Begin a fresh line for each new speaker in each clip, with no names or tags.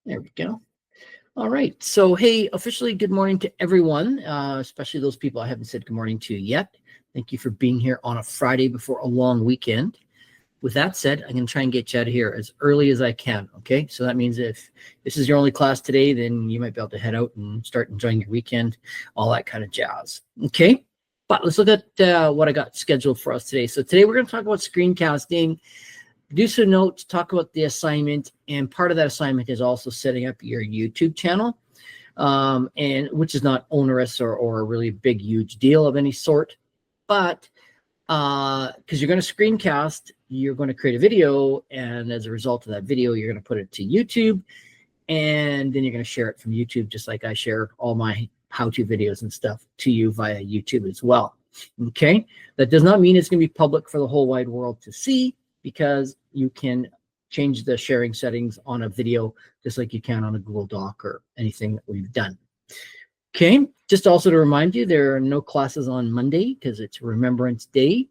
There we go. All right. So, hey, officially good morning to everyone, especially those people I haven't said good morning to yet. Thank you for being here on a Friday before a long weekend. With that said, I'm going to try and get you out of here as early as I can, okay? So that means if this is your only class today, then you might be able to head out and start enjoying your weekend, all that kind of jazz, okay? But let's look at what I got scheduled for us today. So today we're going to talk about screencasting, do some notes, talk about the assignment, and part of that assignment is also setting up your YouTube channel, and which is not onerous or a really big, huge deal of any sort, but because you're going to screencast, you're going to create a video, and as a result of that video, you're going to put it to YouTube, and then you're going to share it from YouTube, just like I share all my how-to videos and stuff to you via YouTube as well. Okay, that does not mean it's going to be public for the whole wide world to see, because you can change the sharing settings on a video just like you can on a Google Doc or anything that we've done. Okay, just also to remind you, there are no classes on Monday because it's Remembrance Day,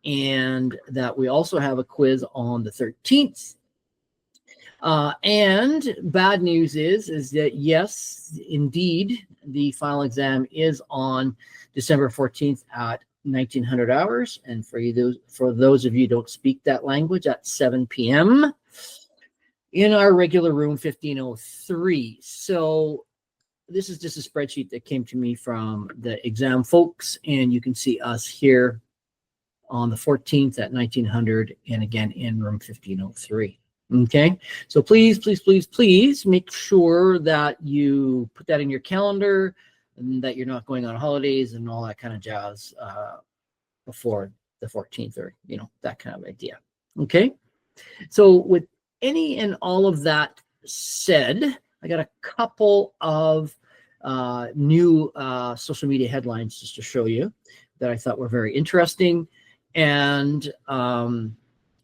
and that we also have a quiz on the 13th. And bad news is that, yes, indeed, the final exam is on December 14th at 1900 hours. And for those of you who don't speak that language, at 7 p.m. in our regular room 1503. So this is just a spreadsheet that came to me from the exam folks, and you can see us here on the 14th at 1900 and again in room 1503. Okay, so please, please, please, please make sure that you put that in your calendar and that you're not going on holidays and all that kind of jazz before the 14th, or, you know, that kind of idea. Okay, so with any and all of that said, I got a couple of new social media headlines just to show you that I thought were very interesting, and then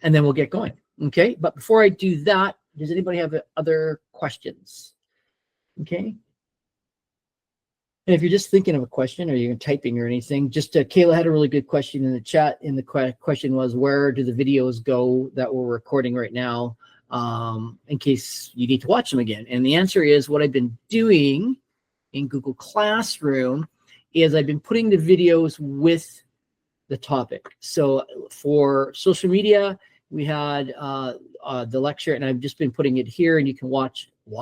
we'll get going. Okay, but before I do that, does anybody have other questions? Okay. And if you're just thinking of a question or you're typing or anything, just Kayla had a really good question in the chat. And the question was, where do the videos go that we're recording right now, in case you need to watch them again? And the answer is, what I've been doing in Google Classroom is I've been putting the videos with the topic. So for social media, we had the lecture, and I've just been putting it here, and you can watch, you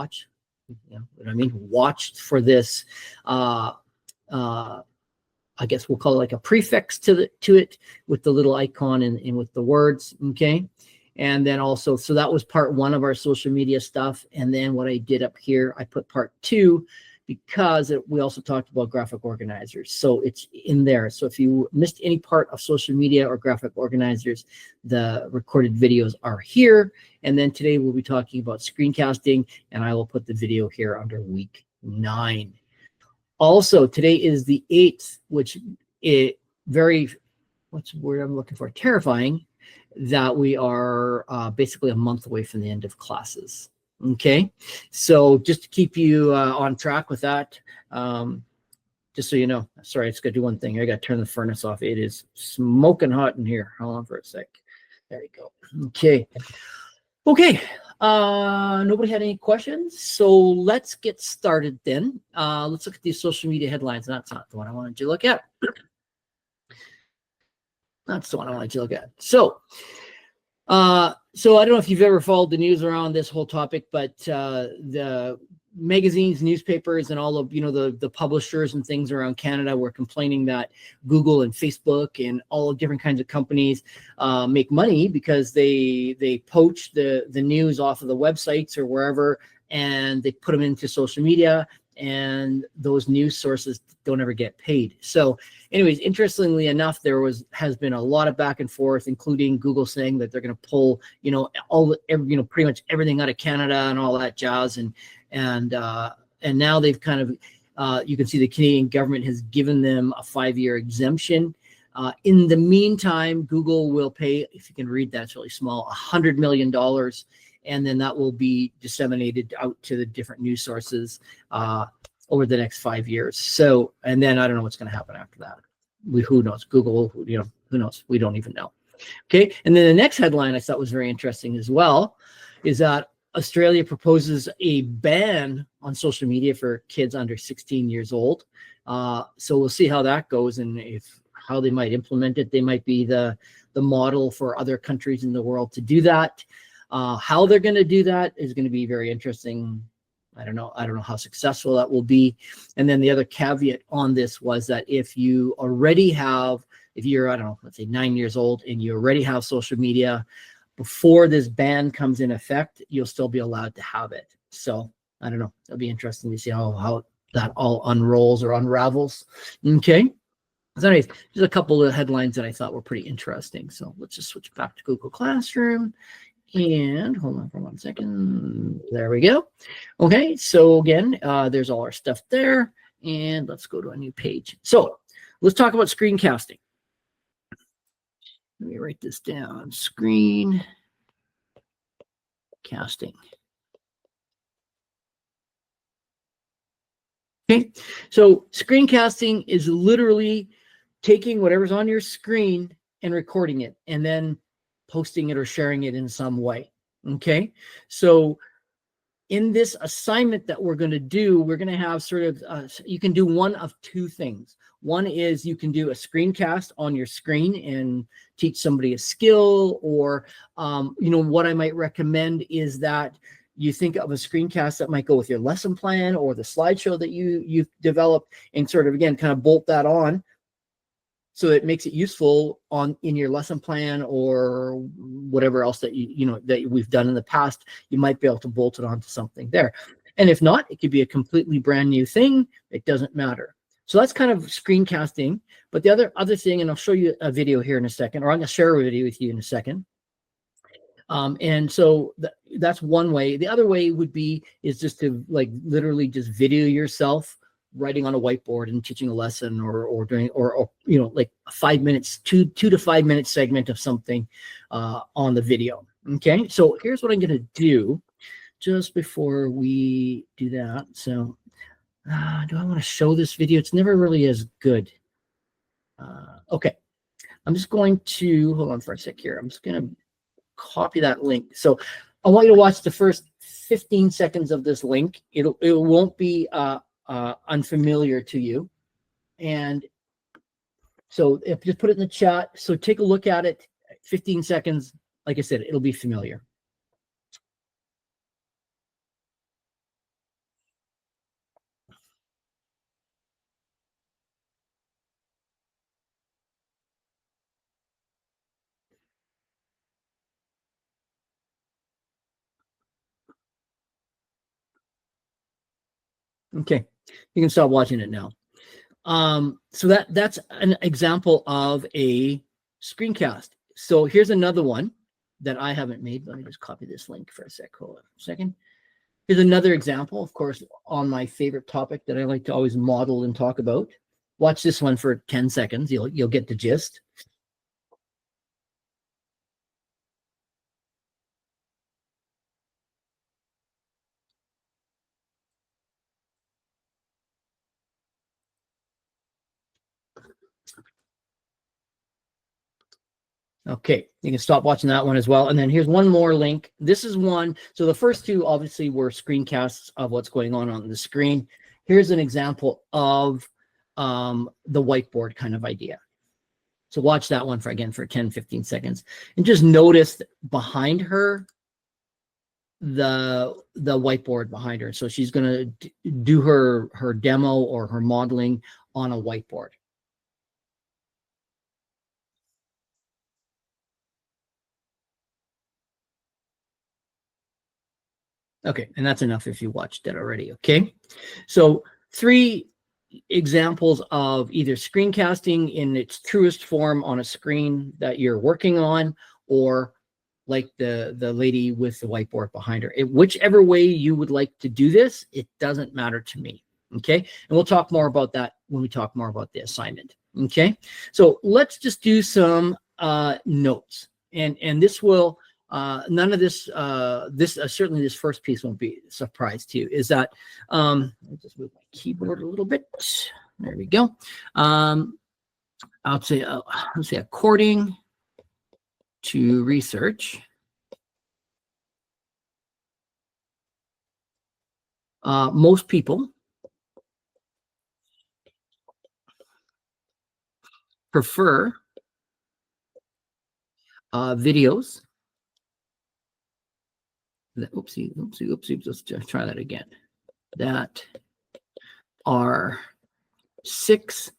know what I mean? Watch for this. I guess we'll call it like a prefix to it with the little icon and with the words. Okay, and then also, so that was part one of our social media stuff, and then what I did up here, I put part two, because we also talked about graphic organizers, so it's in there. So if you missed any part of social media or graphic organizers, the recorded videos are here. And then today we'll be talking about screencasting, and I will put the video here under week 9. Also, today is the 8th, which is what's the word I'm looking for? Terrifying, that we are basically a month away from the end of classes. Okay, so just to keep you on track with that, just so you know. Sorry, I just got to do one thing. I got to turn the furnace off. It is smoking hot in here. Hold on for a sec. There you go. Okay. Nobody had any questions, so let's get started then. Let's look at these social media headlines. That's not the one I wanted you to look at. That's the one I wanted you to look at. So I don't know if you've ever followed the news around this whole topic, but the magazines, newspapers, and all of, you know, the publishers and things around Canada were complaining that Google and Facebook and all different kinds of companies make money because they poach the news off of the websites or wherever, and they put them into social media, and those news sources don't ever get paid. So anyways, interestingly enough, has been a lot of back and forth, including Google saying that they're going to pull, you know, pretty much everything out of Canada and all that jazz. And now they've kind of, you can see the Canadian government has given them a 5-year exemption. In the meantime, Google will pay, if you can read that, it's really small, $100 million. And then that will be disseminated out to the different news sources over the next 5 years. So, and then I don't know what's going to happen after that. Who knows? Google, you know, who knows? We don't even know. Okay. And then the next headline I thought was very interesting as well is that Australia proposes a ban on social media for kids under 16 years old. So we'll see how that goes, and how they might implement it. They might be the model for other countries in the world to do that. How they're going to do that is going to be very interesting. I don't know how successful that will be. And then the other caveat on this was that if you're, I don't know, let's say 9 years old and you already have social media, before this ban comes in effect, you'll still be allowed to have it. So I don't know. It'll be interesting to see how that all unrolls or unravels. Okay. So anyways, just a couple of headlines that I thought were pretty interesting. So let's just switch back to Google Classroom. And hold on for 1 second. There we go. Okay, so again, there's all our stuff there. And let's go to a new page. So let's talk about screencasting. Let me write this down. Screen casting. Okay, so screencasting is literally taking whatever's on your screen and recording it and then posting it or sharing it in some way. Okay, so in this assignment that we're going to do, we're going to have sort of, you can do one of two things. One is you can do a screencast on your screen and teach somebody a skill, or, what I might recommend is that you think of a screencast that might go with your lesson plan or the slideshow that you've developed, and sort of, again, kind of bolt that on so it makes it useful in your lesson plan or whatever else that that we've done in the past. You might be able to bolt it onto something there. And if not, it could be a completely brand new thing. It doesn't matter. So that's kind of screencasting. But the other thing, and I'll show you a video here in a second, or I'm going to share a video with you in a second. And so that's one way. The other way is just to literally just video yourself writing on a whiteboard and teaching a lesson, or doing, or like 5 minutes, two to 5 minute segment of something on the video. Okay, so here's what I'm going to do just before we do that. So do I want to show this video? It's never really as good. Okay, I'm just going to hold on for a sec here. I'm just going to copy that link. So I want you to watch the first 15 seconds of this link. It won't be unfamiliar to you. And so just put it in the chat. So take a look at it. 15 seconds. Like I said, it'll be familiar. Okay, you can stop watching it now. So that's an example of a screencast. So here's another one that I haven't made. Let me just copy this link for a sec. Hold on a second. Here's another example, of course, on my favorite topic that I like to always model and talk about. Watch this one for 10 seconds. You'll get the gist. Okay, you can stop watching that one as well. And then here's one more link. This is one. So the first two obviously were screencasts of what's going on the screen. Here's an example of the whiteboard kind of idea. So watch that one for 10, 15 seconds. And just notice behind her, the whiteboard behind her. So she's going to do her demo or her modeling on a whiteboard. Okay, and that's enough if you watched it already, okay? So 3 examples of either screencasting in its truest form on a screen that you're working on, or like the lady with the whiteboard behind her. Whichever way you would like to do this, it doesn't matter to me, okay? And we'll talk more about that when we talk more about the assignment, okay? So let's just do some notes. And this will, none of this, certainly this first piece won't be a surprise to you, is that, let me just move my keyboard a little bit. There we go. I'll say, let's say according to research, Most people prefer videos. Oopsie. Let's try that again. That are 6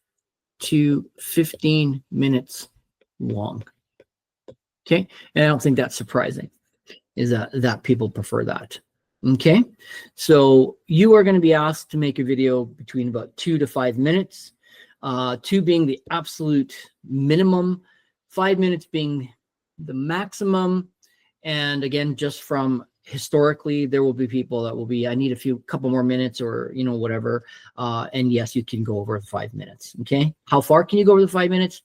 to 15 minutes long. Okay, and I don't think that's surprising, is that people prefer that. Okay, so you are going to be asked to make a video between about 2 to 5 minutes, 2 being the absolute minimum, 5 minutes being the maximum. And again, just from historically, there will be people that will be, I need a couple more minutes, or whatever. And yes, you can go over 5 minutes. Okay, how far can you go over the 5 minutes?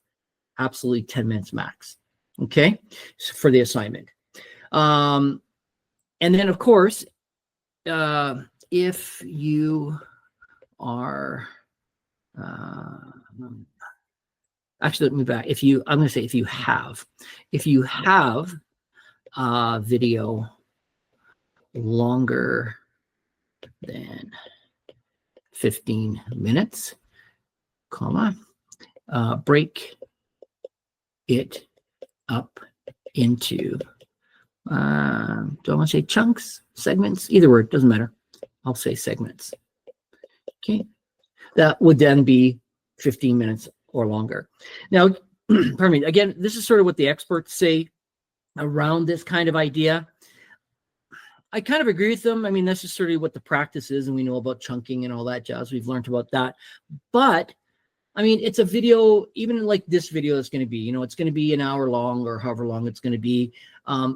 Absolutely 10 minutes max. Okay, so for the assignment. And then of course, if you are actually, let me back. I'm going to say if you have video longer than 15 minutes, comma, break it up into, do I want to say chunks, segments? Either word, doesn't matter. I'll say segments. Okay, that would then be 15 minutes or longer. Now, pardon me, again, this is sort of what the experts say around this kind of idea. I kind of agree with them. I mean, that's just sort of what the practice is, and we know about chunking and all that jazz. We've learned about that. But I mean, it's a video, even like this video is going to be, it's going to be an hour long or however long it's going to be.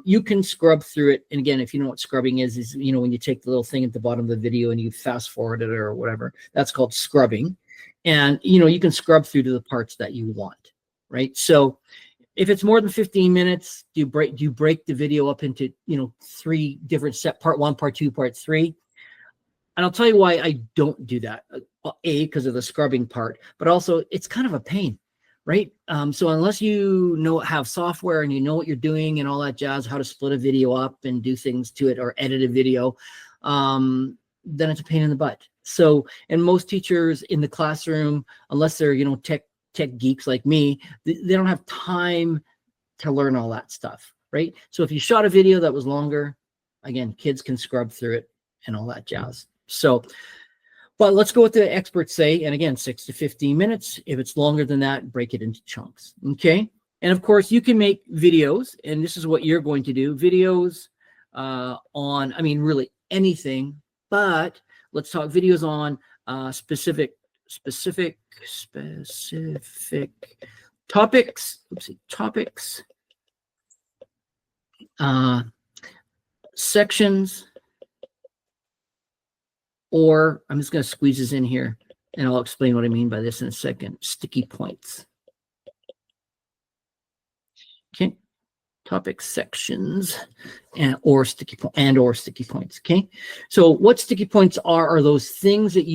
You can scrub through it. And again, if you know what scrubbing is, when you take the little thing at the bottom of the video and you fast forward it or whatever, that's called scrubbing. And, you can scrub through to the parts that you want, right? So if it's more than 15 minutes, do you break the video up into, 3 different part 1, part 2, part 3? And I'll tell you why I don't do that. A, because of the scrubbing part, but also it's kind of a pain, right? So unless you have software and you know what you're doing and all that jazz, how to split a video up and do things to it or edit a video, then it's a pain in the butt. So, and most teachers in the classroom, unless they're, tech geeks like me, they don't have time to learn all that stuff, right? So if you shot a video that was longer, again, kids can scrub through it and all that jazz. So, but let's go with the experts say, and again, 6 to 15 minutes. If it's longer than that, break it into chunks. Okay. And of course, you can make videos, and this is what you're going to do: videos on, I mean, really anything, but let's talk videos on specific topics. Sections. Or I'm just going to squeeze this in here, and I'll explain what I mean by this in a second. Sticky points. Okay. Topic sections or sticky points. Okay. So what sticky points are those things that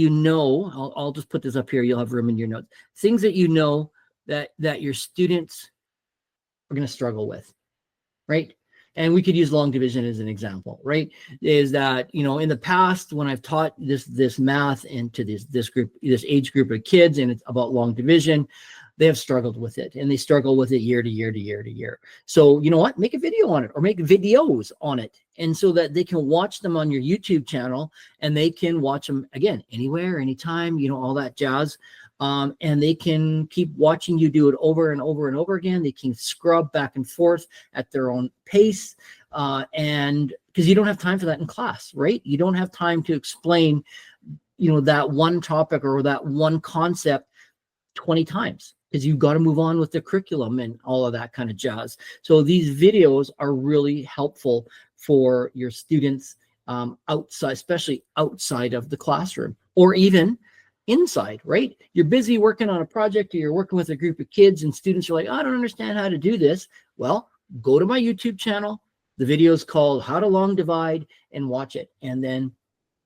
I'll just put this up here. You'll have room in your notes. Things that that your students are going to struggle with, right? And we could use long division as an example, right? Is that, in the past, when I've taught this math into this age group of kids, and it's about long division, they have struggled with it, and they struggle with it year to year to year to year. So you know what? Make a video on it, or make videos on it, and so that they can watch them on your YouTube channel, and they can watch them again anywhere, anytime, all that jazz. And they can keep watching you do it over and over and over again. They can scrub back and forth at their own pace. And because you don't have time for that in class, right? You don't have time to explain, that one topic or that one concept 20 times, because you've got to move on with the curriculum and all of that kind of jazz. So these videos are really helpful for your students outside, especially outside of the classroom, or even inside, right? You're busy working on a project, or you're working with a group of kids, and students are like, I don't understand how to do this. Well, go to my YouTube channel. The video is called How to Long Divide, and watch it. And then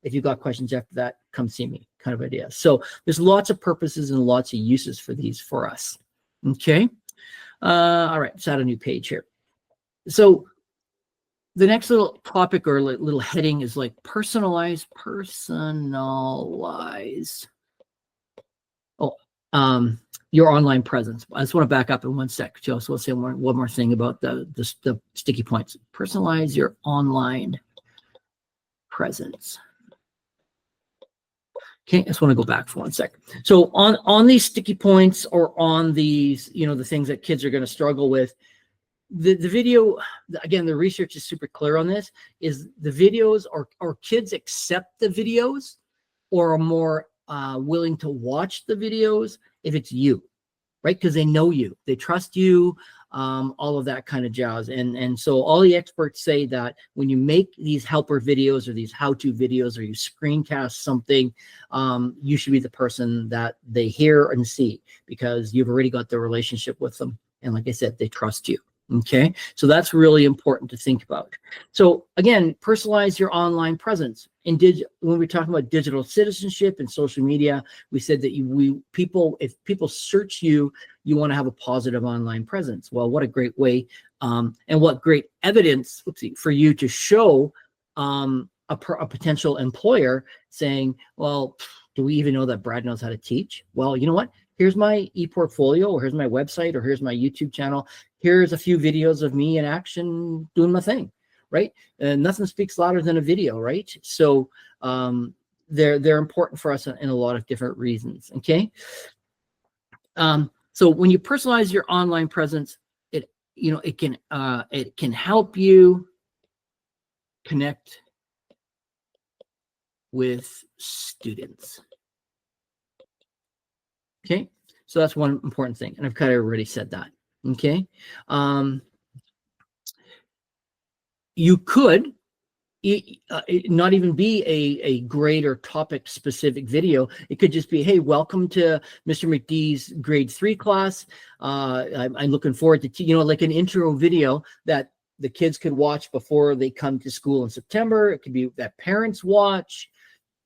if you've got questions after that, come see me, kind of idea. So there's lots of purposes and lots of uses for these for us. Okay. All right. Let's add a new page here. So the next little topic or little heading is like personalize. Oh, your online presence. I just want to back up in one sec, Joe. So we'll say one more thing about the sticky points. Personalize your online presence. Okay, I just want to go back for one sec. So on these sticky points or on these, the things that kids are going to struggle with, the video, again, the research is super clear on this, is the videos or kids accept the videos or are more willing to watch the videos if it's you, right? Because they know you, they trust you, all of that kind of jazz. And so all the experts say that when you make these helper videos or these how-to videos or you screencast something, you should be the person that they hear and see because you've already got the relationship with them. And like I said, they trust you. Okay, so that's really important to think about. So again, personalize your online presence. When we're talking about digital citizenship and social media, we said that if people search you, you want to have a positive online presence. Well, what a great way, and what great evidence for you to show a potential employer saying, well, do we even know that Brad knows how to teach? Well, you know what? Here's my e-portfolio, or here's my website, or here's my YouTube channel. Here's a few videos of me in action doing my thing, right? And nothing speaks louder than a video, right? So they're important for us in a lot of different reasons, okay? So when you personalize your online presence, it can help you connect with students. Okay, so that's one important thing, and I've kind of already said that. Okay, you could not even be a grade or topic specific video. It could just be, hey, welcome to Mr. McDee's grade 3 class. I'm looking forward to, like an intro video that the kids could watch before they come to school in September. It could be that parents watch,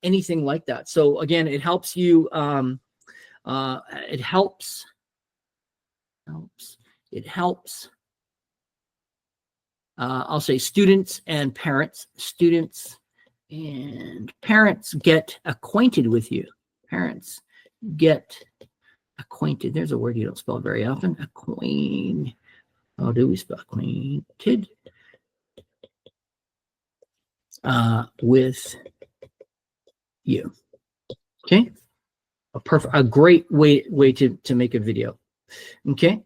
anything like that. So again, it helps you. It helps. I'll say students and parents get acquainted with you. Parents get acquainted. There's a word you don't spell very often. How do we spell acquainted? With you. Okay. A great way to make a video. Okay.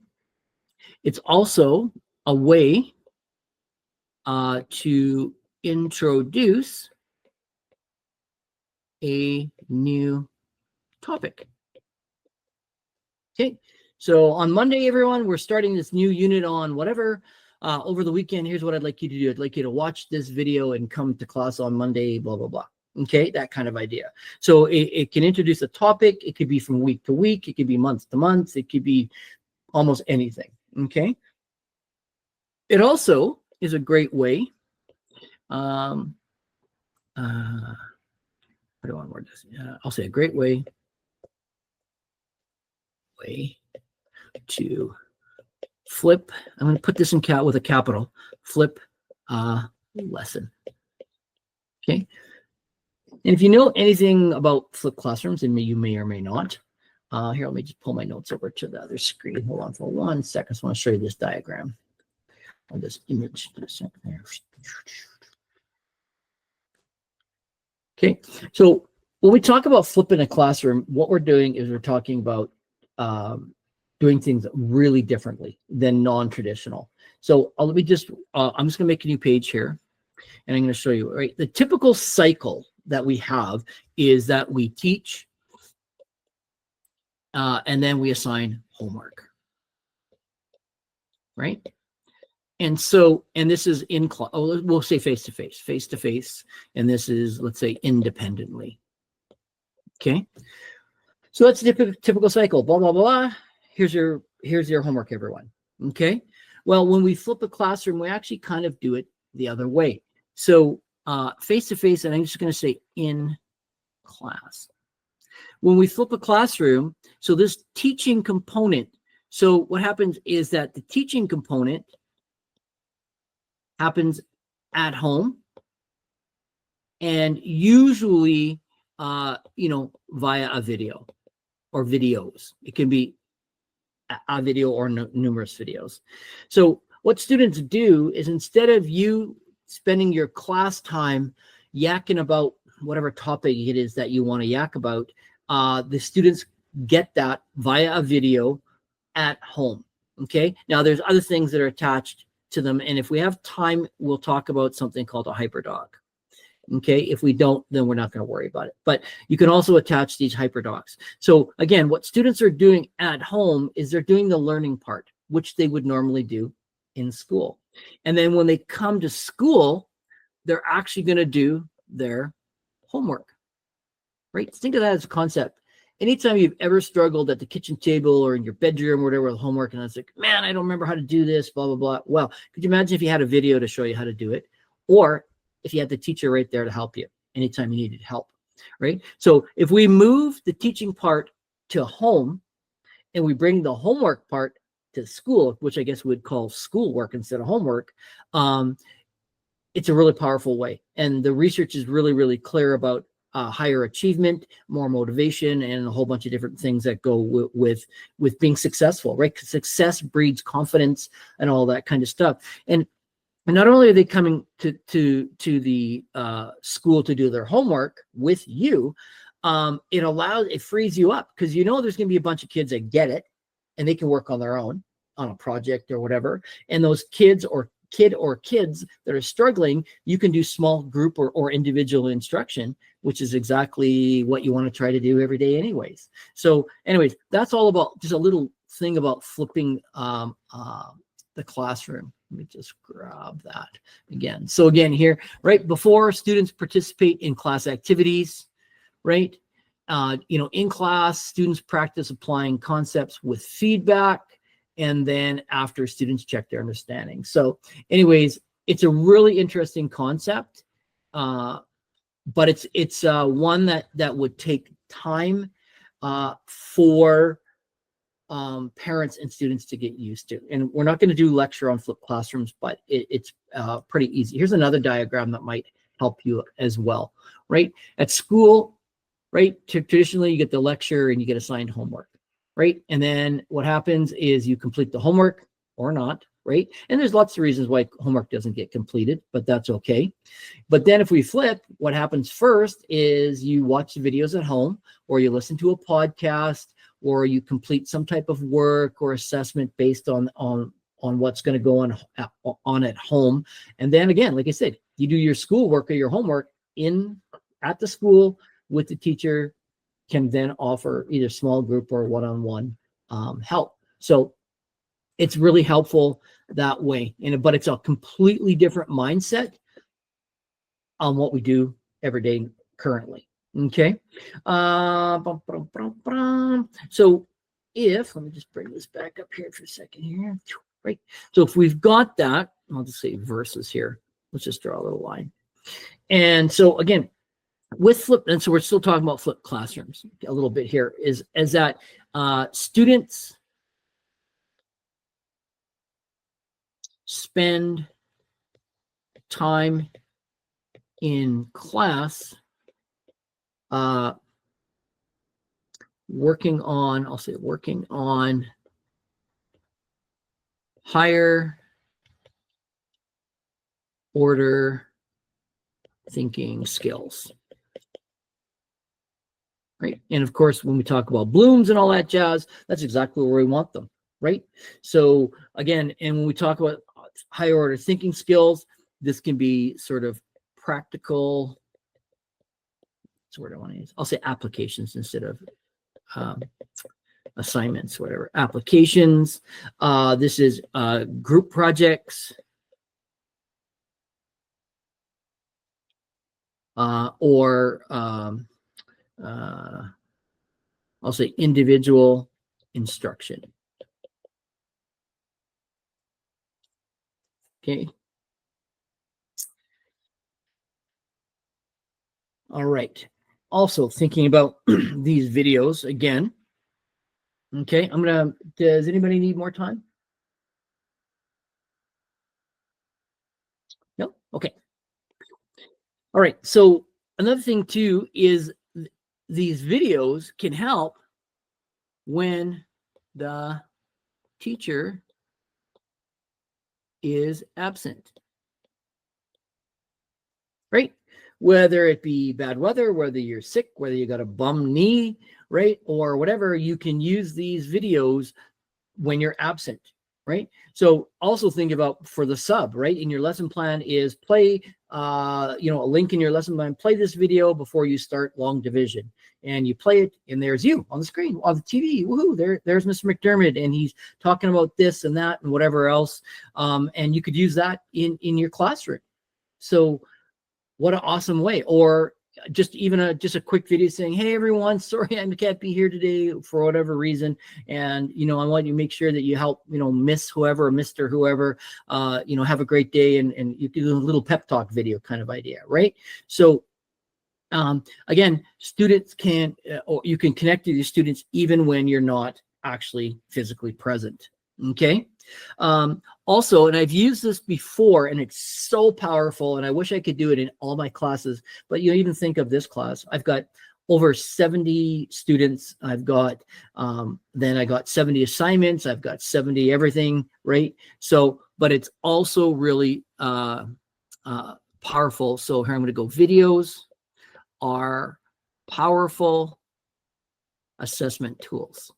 It's also a way to introduce a new topic. Okay, so on Monday, everyone, we're starting this new unit on whatever. Over the weekend, here's what I'd like you to do. I'd like you to watch this video and come to class on Monday, blah, blah, blah. Okay, that kind of idea. So it can introduce a topic. It could be from week to week. It could be month to month. It could be almost anything. Okay. It also is a great way. How do I want to word this? I'll say a great way to flip. I'm going to put this in with a capital. Flip lesson. Okay. And if you know anything about flipped classrooms, and you may or may not, here, let me just pull my notes over to the other screen. Hold on for 1 second. I just want to show you this diagram or this image. Okay, so when we talk about flipping a classroom, what we're doing is we're talking about doing things really differently than non-traditional. So let me just, I'm just going to make a new page here, and I'm going to show you, right? The typical cycle that we have is that we teach, and then we assign homework, right? And so, and this is in class, we'll say face-to-face, and this is, let's say, independently. Okay, so that's the typical cycle. Blah blah blah. Here's your homework, everyone. Okay. Well, when we flip a classroom, we actually kind of do it the other way. So face-to-face, and I'm just going to say in class. When we flip a classroom, so this teaching component. So what happens is that the teaching component happens at home, and usually, via a video or videos. It can be a video or numerous videos. So what students do is, instead of you spending your class time yakking about whatever topic it is that you want to yak about, the students get that via a video at home. Okay. Now there's other things that are attached to them. And if we have time, we'll talk about something called a hyperdoc. Okay. If we don't, then we're not going to worry about it. But you can also attach these hyperdocs. So again, what students are doing at home is they're doing the learning part, which they would normally do in school. And then when they come to school, they're actually going to do their homework, right? Think of that as a concept. Anytime you've ever struggled at the kitchen table or in your bedroom or whatever with homework, and it's like, man, I don't remember how to do this, blah, blah, blah. Well, could you imagine if you had a video to show you how to do it? Or if you had the teacher right there to help you anytime you needed help, right? So if we move the teaching part to home and we bring the homework part to school, which I guess we'd call schoolwork instead of homework, it's a really powerful way. And the research is really, really clear about higher achievement, more motivation, and a whole bunch of different things that go with being successful, right? Because success breeds confidence and all that kind of stuff. And not only are they coming to the school to do their homework with you, it frees you up, because there's going to be a bunch of kids that get it and they can work on their own on a project or whatever. And those kids or kids that are struggling, you can do small group or individual instruction, which is exactly what you want to try to do every day anyways. So anyways, that's all about just a little thing about flipping the classroom. Let me just grab that again. So again, here, right before, students participate in class activities, right? In class, students practice applying concepts with feedback, and then after, students check their understanding. So anyways, it's a really interesting concept, but it's one that would take time for parents and students to get used to. And we're not going to do lecture on flipped classrooms, but it's pretty easy. Here's another diagram that might help you as well, right? At school, right, traditionally you get the lecture and you get assigned homework, right? And then what happens is you complete the homework or not, right? And there's lots of reasons why homework doesn't get completed, but that's okay. But then if we flip, what happens first is you watch the videos at home, or you listen to a podcast, or you complete some type of work or assessment based on what's going to go on at home. And then again, like I said, you do your schoolwork or your homework at the school with the teacher, can then offer either small group or one-on-one help. So it's really helpful that way. But it's a completely different mindset on what we do every day currently. Okay. So let me just bring this back up here for a second here. Right. So if we've got that, I'll just say versus here. Let's just draw a little line. And so again, with flip, and so we're still talking about flipped classrooms a little bit here, is that students spend time in class working on higher order thinking skills, right? And of course, when we talk about blooms and all that jazz, that's exactly where we want them, right? So again, and when we talk about higher order thinking skills, this can be sort of practical, that's the word I want to use. I'll say applications instead of assignments, whatever. Applications. This is group projects. Or I'll say individual instruction. Okay. All right. Also thinking about these videos again. Okay, does anybody need more time? No? Okay. All right. So another thing too is these videos can help when the teacher is absent, right? Whether it be bad weather, whether you're sick, whether you got a bum knee, right? Or whatever, you can use these videos when you're absent, right? So also think about for the sub, right? In your lesson plan is play, a link in your lesson plan, play this video before you start long division. And you play it, and there's you on the screen, on the TV. Woohoo, there's Mr. McDermott, and he's talking about this and that and whatever else. And you could use that in your classroom. So what an awesome way. Or just even a quick video saying, hey everyone, sorry I can't be here today for whatever reason, and I want you to make sure that you help miss whoever, Mr. whoever, have a great day, and you do a little pep talk video kind of idea, right? So again, students can or you can connect to your students even when you're not actually physically present. Okay. Also, and I've used this before, and it's so powerful, and I wish I could do it in all my classes, but even think of this class. I've got over 70 students. I've got, then I got 70 assignments. I've got 70 everything, right? So, but it's also really powerful. So here I'm going to go, videos are powerful assessment tools.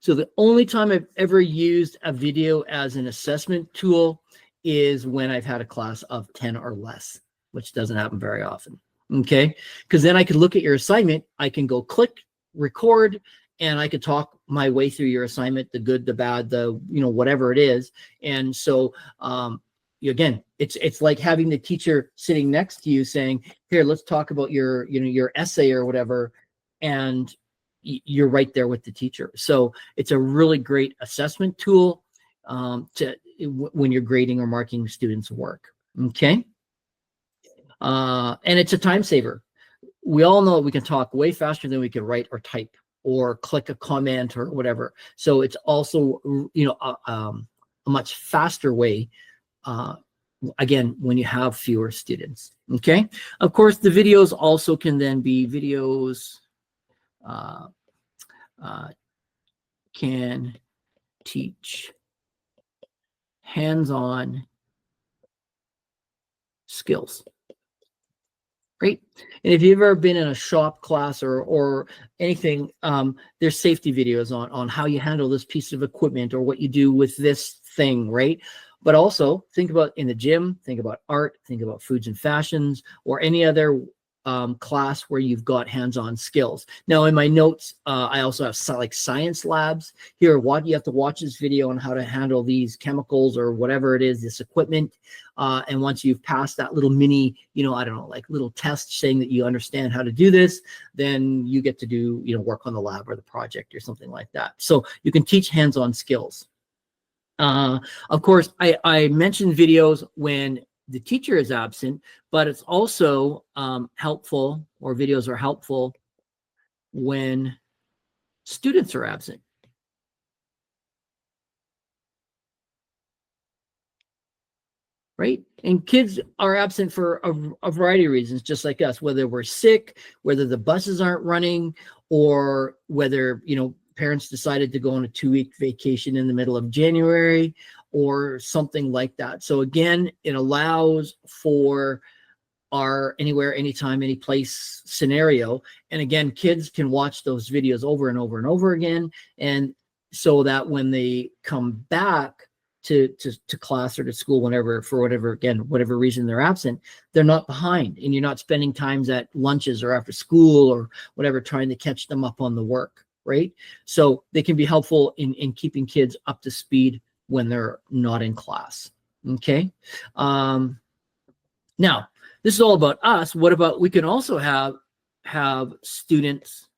So the only time I've ever used a video as an assessment tool is when I've had a class of 10 or less, which doesn't happen very often. Okay. Because then I could look at your assignment. I can go click record, and I could talk my way through your assignment, the good, the bad, the, whatever it is. And so, again, it's like having the teacher sitting next to you saying, here, let's talk about your, your essay or whatever. And you're right there with the teacher. So it's a really great assessment tool when you're grading or marking students' work. Okay. And it's a time saver. We all know we can talk way faster than we can write or type or click a comment or whatever. So it's also, a much faster way, again, when you have fewer students. Okay. Of course, the videos also can then be videos can teach hands-on skills, right? And if you've ever been in a shop class or anything, there's safety videos on how you handle this piece of equipment or what you do with this thing, right? But also think about in the gym, think about art, think about foods and fashions, or any other class where you've got hands-on skills. Now in my notes, I also have like science labs here. You have to watch this video on how to handle these chemicals or whatever it is, this equipment. And once you've passed that little mini, I don't know, like little test saying that you understand how to do this, then you get to do, work on the lab or the project or something like that. So you can teach hands-on skills. Of course, I mentioned videos when the teacher is absent, but it's also helpful, or videos are helpful when students are absent. Right? And kids are absent for a variety of reasons, just like us, whether we're sick, whether the buses aren't running, or whether, parents decided to go on a 2-week vacation in the middle of January or something like that. So again, it allows for our anywhere, anytime, any place scenario. And again, kids can watch those videos over and over and over again. And so that when they come back to class or to school, whenever, for whatever reason they're absent, they're not behind, and you're not spending times at lunches or after school or whatever, trying to catch them up on the work. Right? So they can be helpful in keeping kids up to speed when they're not in class. Okay. Now, this is all about us. What about, we can also have students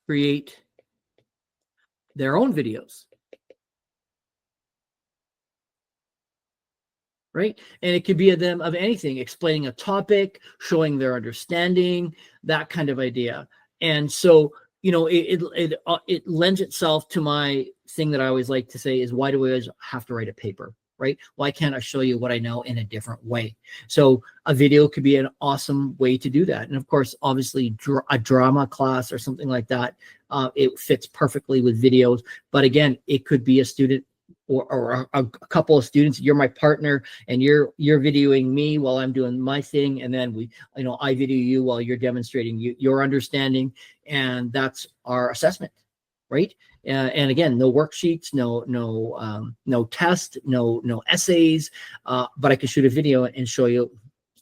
create their own videos. Right? And it could be of anything, explaining a topic, showing their understanding, that kind of idea. And so it lends itself to my thing that I always like to say is, why do we always have to write a paper, right? Why can't I show you what I know in a different way? So a video could be an awesome way to do that. And of course, obviously a drama class or something like that, it fits perfectly with videos. But again, it could be a student or a couple of students. You're my partner and you're videoing me while I'm doing my thing, and then I video you while you're demonstrating your understanding, and that's our assessment, right? And again, no worksheets, no test, no essays, but I can shoot a video and show you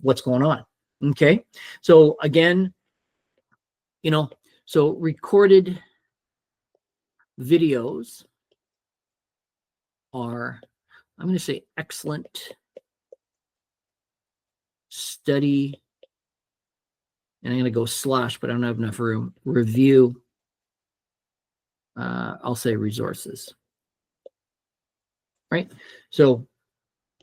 what's going on. Okay, so again, so recorded videos are, I'm going to say, excellent study, and I'm going to go / but I don't have enough room, review, I'll say resources, right? So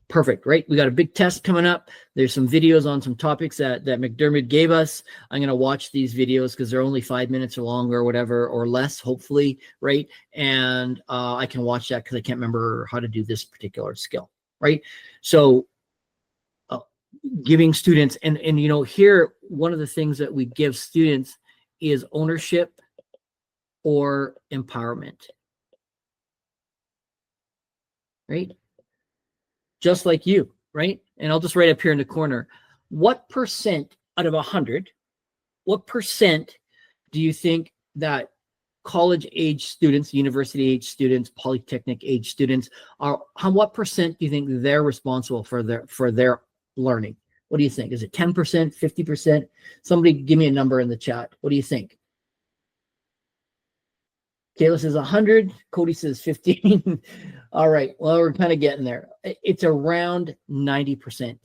perfect, right? We got a big test coming up. There's some videos on some topics that McDermott gave us. I'm going to watch these videos because they're only 5 minutes or longer or whatever, or less, hopefully, right? And I can watch that because I can't remember how to do this particular skill, right? So giving students, and here, one of the things that we give students is ownership or empowerment, right? Just like you, right? And I'll just write up here in the corner, what percent out of 100, what percent do you think that college age students, university age students, polytechnic age students what percent do you think they're responsible for their learning? What do you think? Is it 10%, 50%? Somebody give me a number in the chat. What do you think? Kayla says 100. Cody says 15. All right. Well, we're kind of getting there. It's around 90%.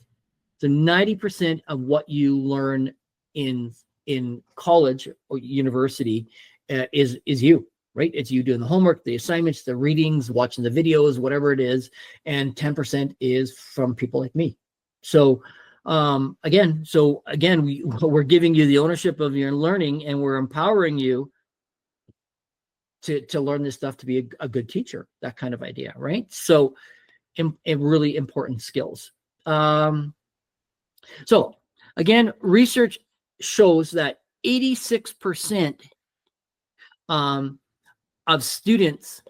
So 90% of what you learn in college or university is you, right? It's you doing the homework, the assignments, the readings, watching the videos, whatever it is. And 10% is from people like me. So again, we're giving you the ownership of your learning, and we're empowering you to learn this stuff to be a good teacher, that kind of idea, right? So really important skills. So again, research shows that 86% of students,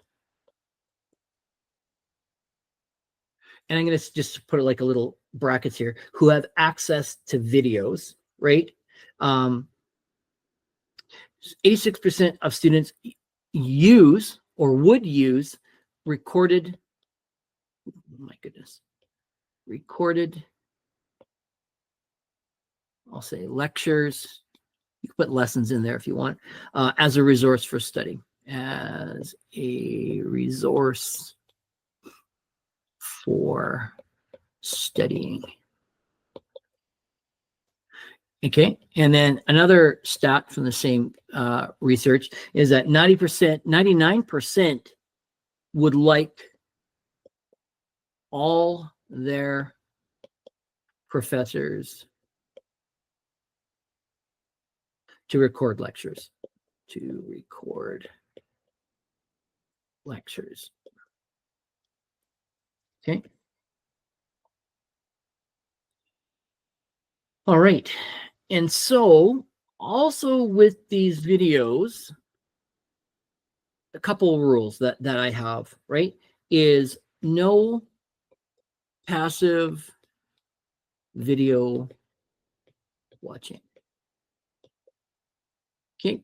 and I'm going to just put it like a little brackets here, who have access to videos, right? 86% of students use or would use recorded, I'll say lectures. You can put lessons in there if you want, as a resource for study, as a resource for studying. Okay, and then another stat from the same research is that 99% would like all their professors to record lectures. Okay. All right. And so also with these videos, a couple of rules that I have, right, is no passive video watching. Okay.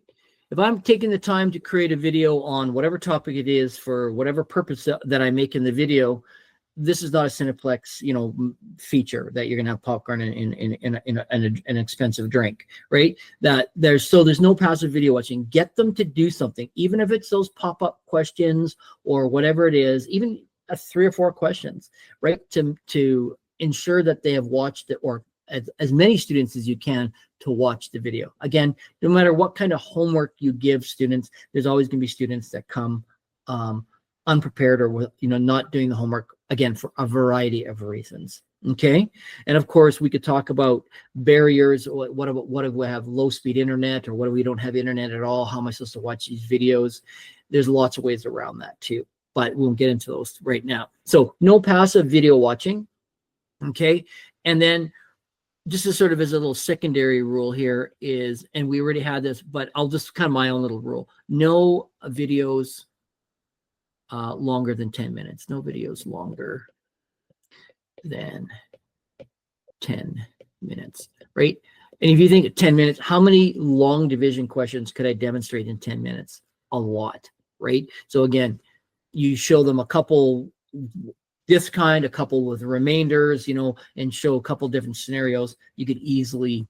If I'm taking the time to create a video on whatever topic it is for whatever purpose that I make in the video, this is not a Cineplex, feature that you're gonna have popcorn and an expensive drink, right? That there's no passive video watching. Get them to do something, even if it's those pop-up questions or whatever it is, even 3 or 4 questions, right? To ensure that they have watched it, or as many students as you can to watch the video. Again, no matter what kind of homework you give students, there's always going to be students that come unprepared or not doing the homework, again, for a variety of reasons. Okay. And of course, we could talk about barriers. What if we have low speed internet, or what if we don't have internet at all? How am I supposed to watch these videos? There's lots of ways around that too, but we won't get into those right now. So no passive video watching. Okay. And then just as sort of as a little secondary rule here is, and we already had this, but I'll just kind of my own little rule. No videos longer than 10 minutes. No videos longer than 10 minutes, right? And if you think 10 minutes, how many long division questions could I demonstrate in 10 minutes? A lot, right? So again, you show them a couple this kind, a couple with remainders, you know, and show a couple different scenarios. You could easily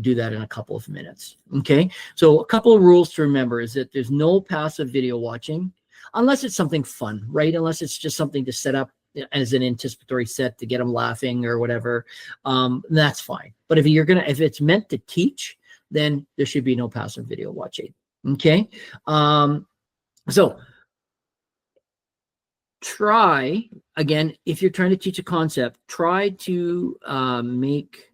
do that in a couple of minutes. Okay. So a couple of rules to remember is that there's no passive video watching unless it's something fun, right? Unless it's just something to set up as an anticipatory set to get them laughing or whatever. That's fine. But if it's meant to teach, then there should be no passive video watching. Okay. So try, again, if you're trying to teach a concept, try to make,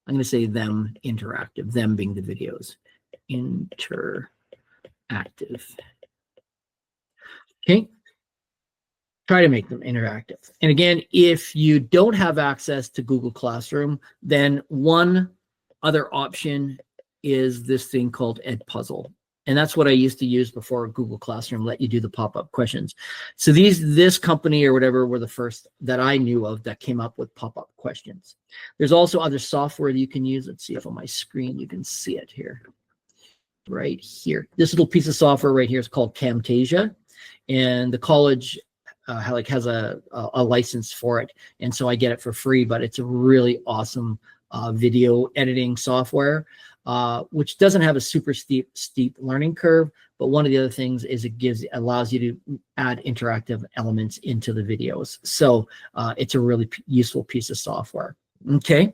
I'm going to say them interactive, them being the videos, interactive. Okay. Try to make them interactive. And again, if you don't have access to Google Classroom, then one other option is this thing called Edpuzzle. And that's what I used to use before Google Classroom let you do the pop-up questions. So this company or whatever were the first that I knew of that came up with pop-up questions. There's also other software that you can use. Let's see if on my screen you can see it here. Right here. This little piece of software right here is called Camtasia. And the college has a license for it. And so I get it for free, but it's a really awesome video editing software. Which doesn't have a super steep learning curve, but one of the other things is it allows you to add interactive elements into the videos. So it's a really useful piece of software. Okay.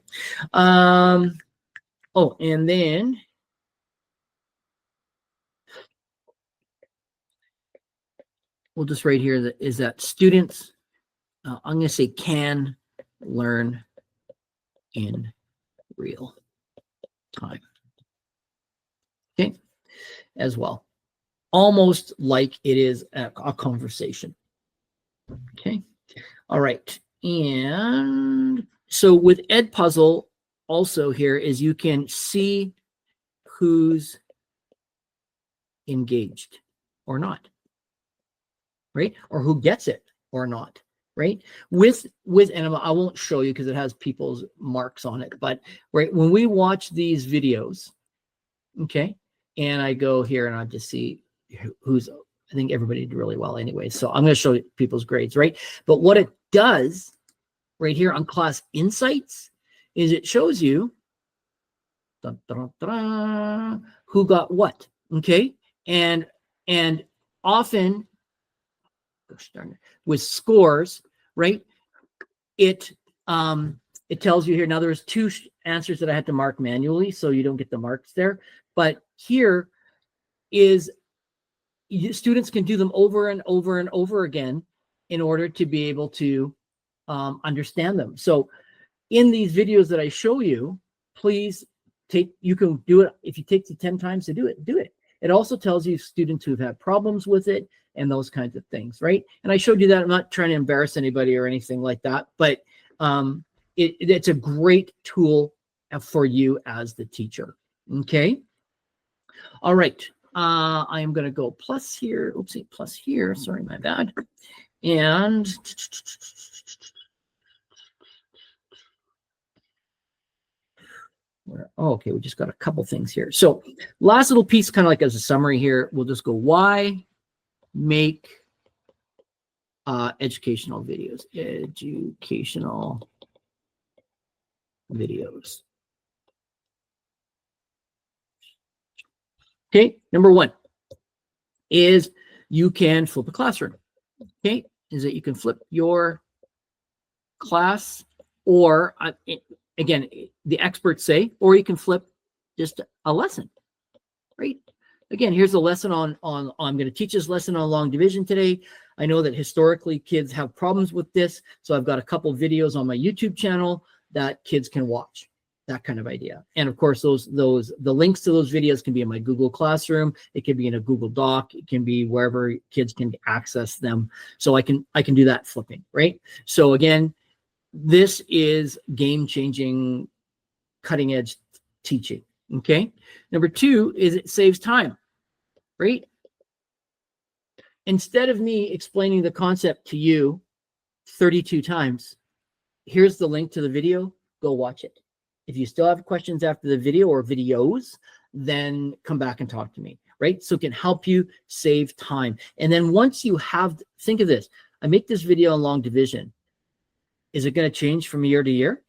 Oh, and then we'll just right here is that students, I'm going to say can learn in real time. Okay, as well. Almost like it is a conversation. Okay, all right. And so with Edpuzzle, also here is you can see who's engaged or not, right? Or who gets it or not, right? And I won't show you because it has people's marks on it, but right when we watch these videos, okay, and I go here and I just see who's, I think everybody did really well anyway. So I'm going to show you people's grades, right? But what it does right here on Class Insights is it shows you who got what, okay? And often with scores, right? It tells you here. Now there's two answers that I had to mark manually, so you don't get the marks there. But here is students can do them over and over and over again in order to be able to understand them. So in these videos that I show you, please you can do it. If you take the 10 times to do it, do it. It also tells you students who've had problems with it and those kinds of things, right? And I showed you that. I'm not trying to embarrass anybody or anything like that, but it's a great tool for you as the teacher. Okay. All right. I am going to go plus here. Oopsie, plus here. Sorry, my bad. And okay, we just got a couple things here. So last little piece, kind of like as a summary here, we'll just go why make educational videos. Educational videos. Okay, number one is you can flip a classroom. Okay, is that you can flip your class, or again, the experts say, or you can flip just a lesson, right? Again, here's a lesson on I'm going to teach this lesson on long division today. I know that historically kids have problems with this, so I've got a couple videos on my YouTube channel that kids can watch, that kind of idea. And of course, the links to those videos can be in my Google Classroom. It can be in a Google Doc. It can be wherever kids can access them. So I can do that flipping, right? So again, this is game-changing, cutting-edge teaching, okay? Number two is it saves time, right? Instead of me explaining the concept to you 32 times, here's the link to the video, go watch it. If you still have questions after the video or videos, then come back and talk to me, right? So it can help you save time. And then once you have, think of this, I make this video on long division. Is it going to change from year to year?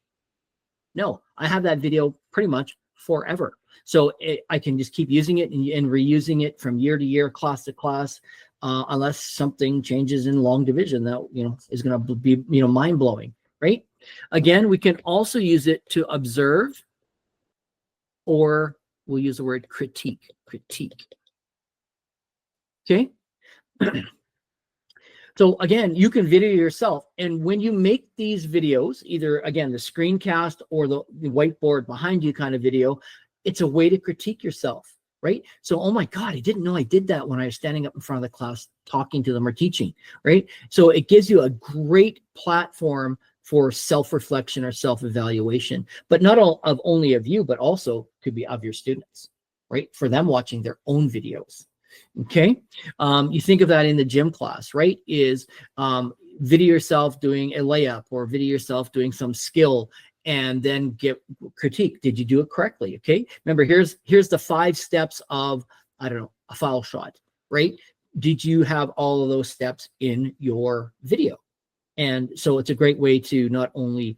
No, I have that video pretty much forever. So I can just keep using it and reusing it from year to year, class to class, unless something changes in long division that, is going to be, mind blowing, right? Again, we can also use it to observe, or we'll use the word critique. Okay. So again, you can video yourself. And when you make these videos, either again, the screencast or the whiteboard behind you kind of video, it's a way to critique yourself, right? So, oh my God, I didn't know I did that when I was standing up in front of the class, talking to them or teaching, right? So it gives you a great platform for self-reflection or self-evaluation, but not only of you, but also could be of your students, right? For them watching their own videos. Okay. You think of that in the gym class, right? Is video yourself doing a layup or video yourself doing some skill and then get critique. Did you do it correctly? Okay. Remember, here's the 5 steps of, I don't know, a foul shot, right? Did you have all of those steps in your video? And so it's a great way to not only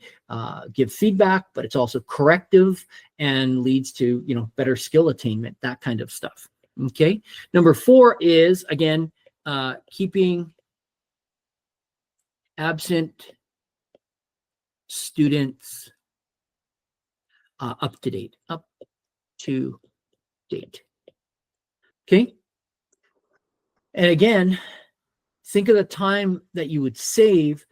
give feedback, but it's also corrective and leads to, better skill attainment, that kind of stuff. Okay. Number 4 is, again, keeping absent students up to date. Okay. And again, think of the time that you would save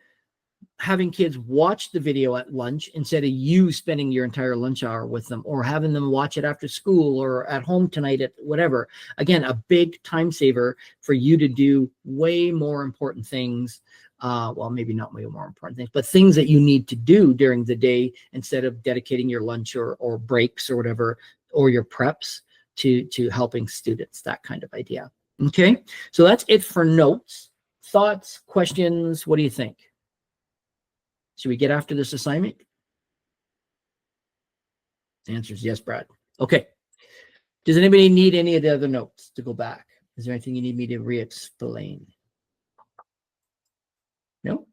having kids watch the video at lunch instead of you spending your entire lunch hour with them, or having them watch it after school or at home tonight at whatever. Again, a big time saver for you to do way more important things. Well, maybe not way more important things, but things that you need to do during the day instead of dedicating your lunch or breaks or whatever, or your preps to helping students, that kind of idea. Okay, so that's it for notes. Thoughts, questions, what do you think? Should we get after this assignment? The answer is yes, Brad. Okay. Does anybody need any of the other notes to go back? Is there anything you need me to re-explain? No?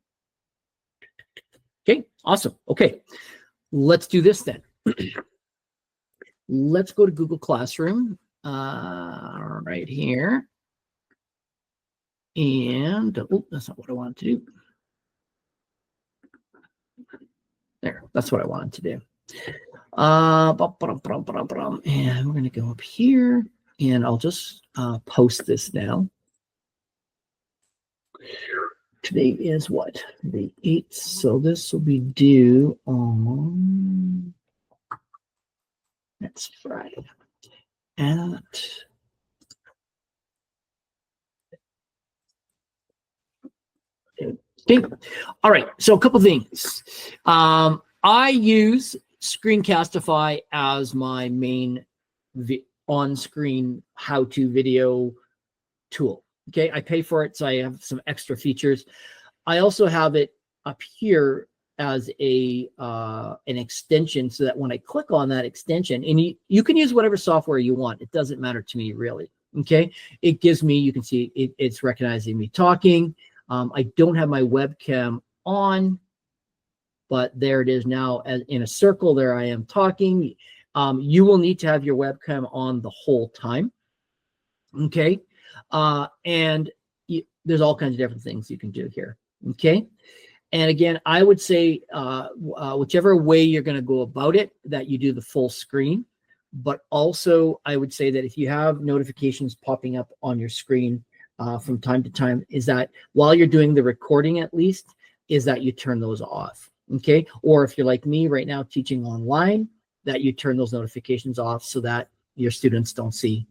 Okay, awesome. Okay, let's do this then. Let's go to Google Classroom right here. And, oh, that's not what I wanted to do. There, that's what I wanted to do. And we're going to go up here, and I'll just post this now. Today is what? The 8th. So this will be due on, that's Friday. Okay. All right. So a couple things. I use Screencastify as my main on-screen how-to video tool. Okay. I pay for it, so I have some extra features. I also have it up here as an extension, so that when I click on that extension, and you can use whatever software you want. It doesn't matter to me, really. Okay. It gives me, you can see it's recognizing me talking. I don't have my webcam on, but there it is now, as in a circle. There I am talking. You will need to have your webcam on the whole time. Okay. And there's all kinds of different things you can do here. Okay. And again, I would say whichever way you're going to go about it, that you do the full screen. But also, I would say that if you have notifications popping up on your screen, from time to time is that while you're doing the recording, at least, is that you turn those off. Okay. Or if you're like me right now teaching online, that you turn those notifications off so that your students don't see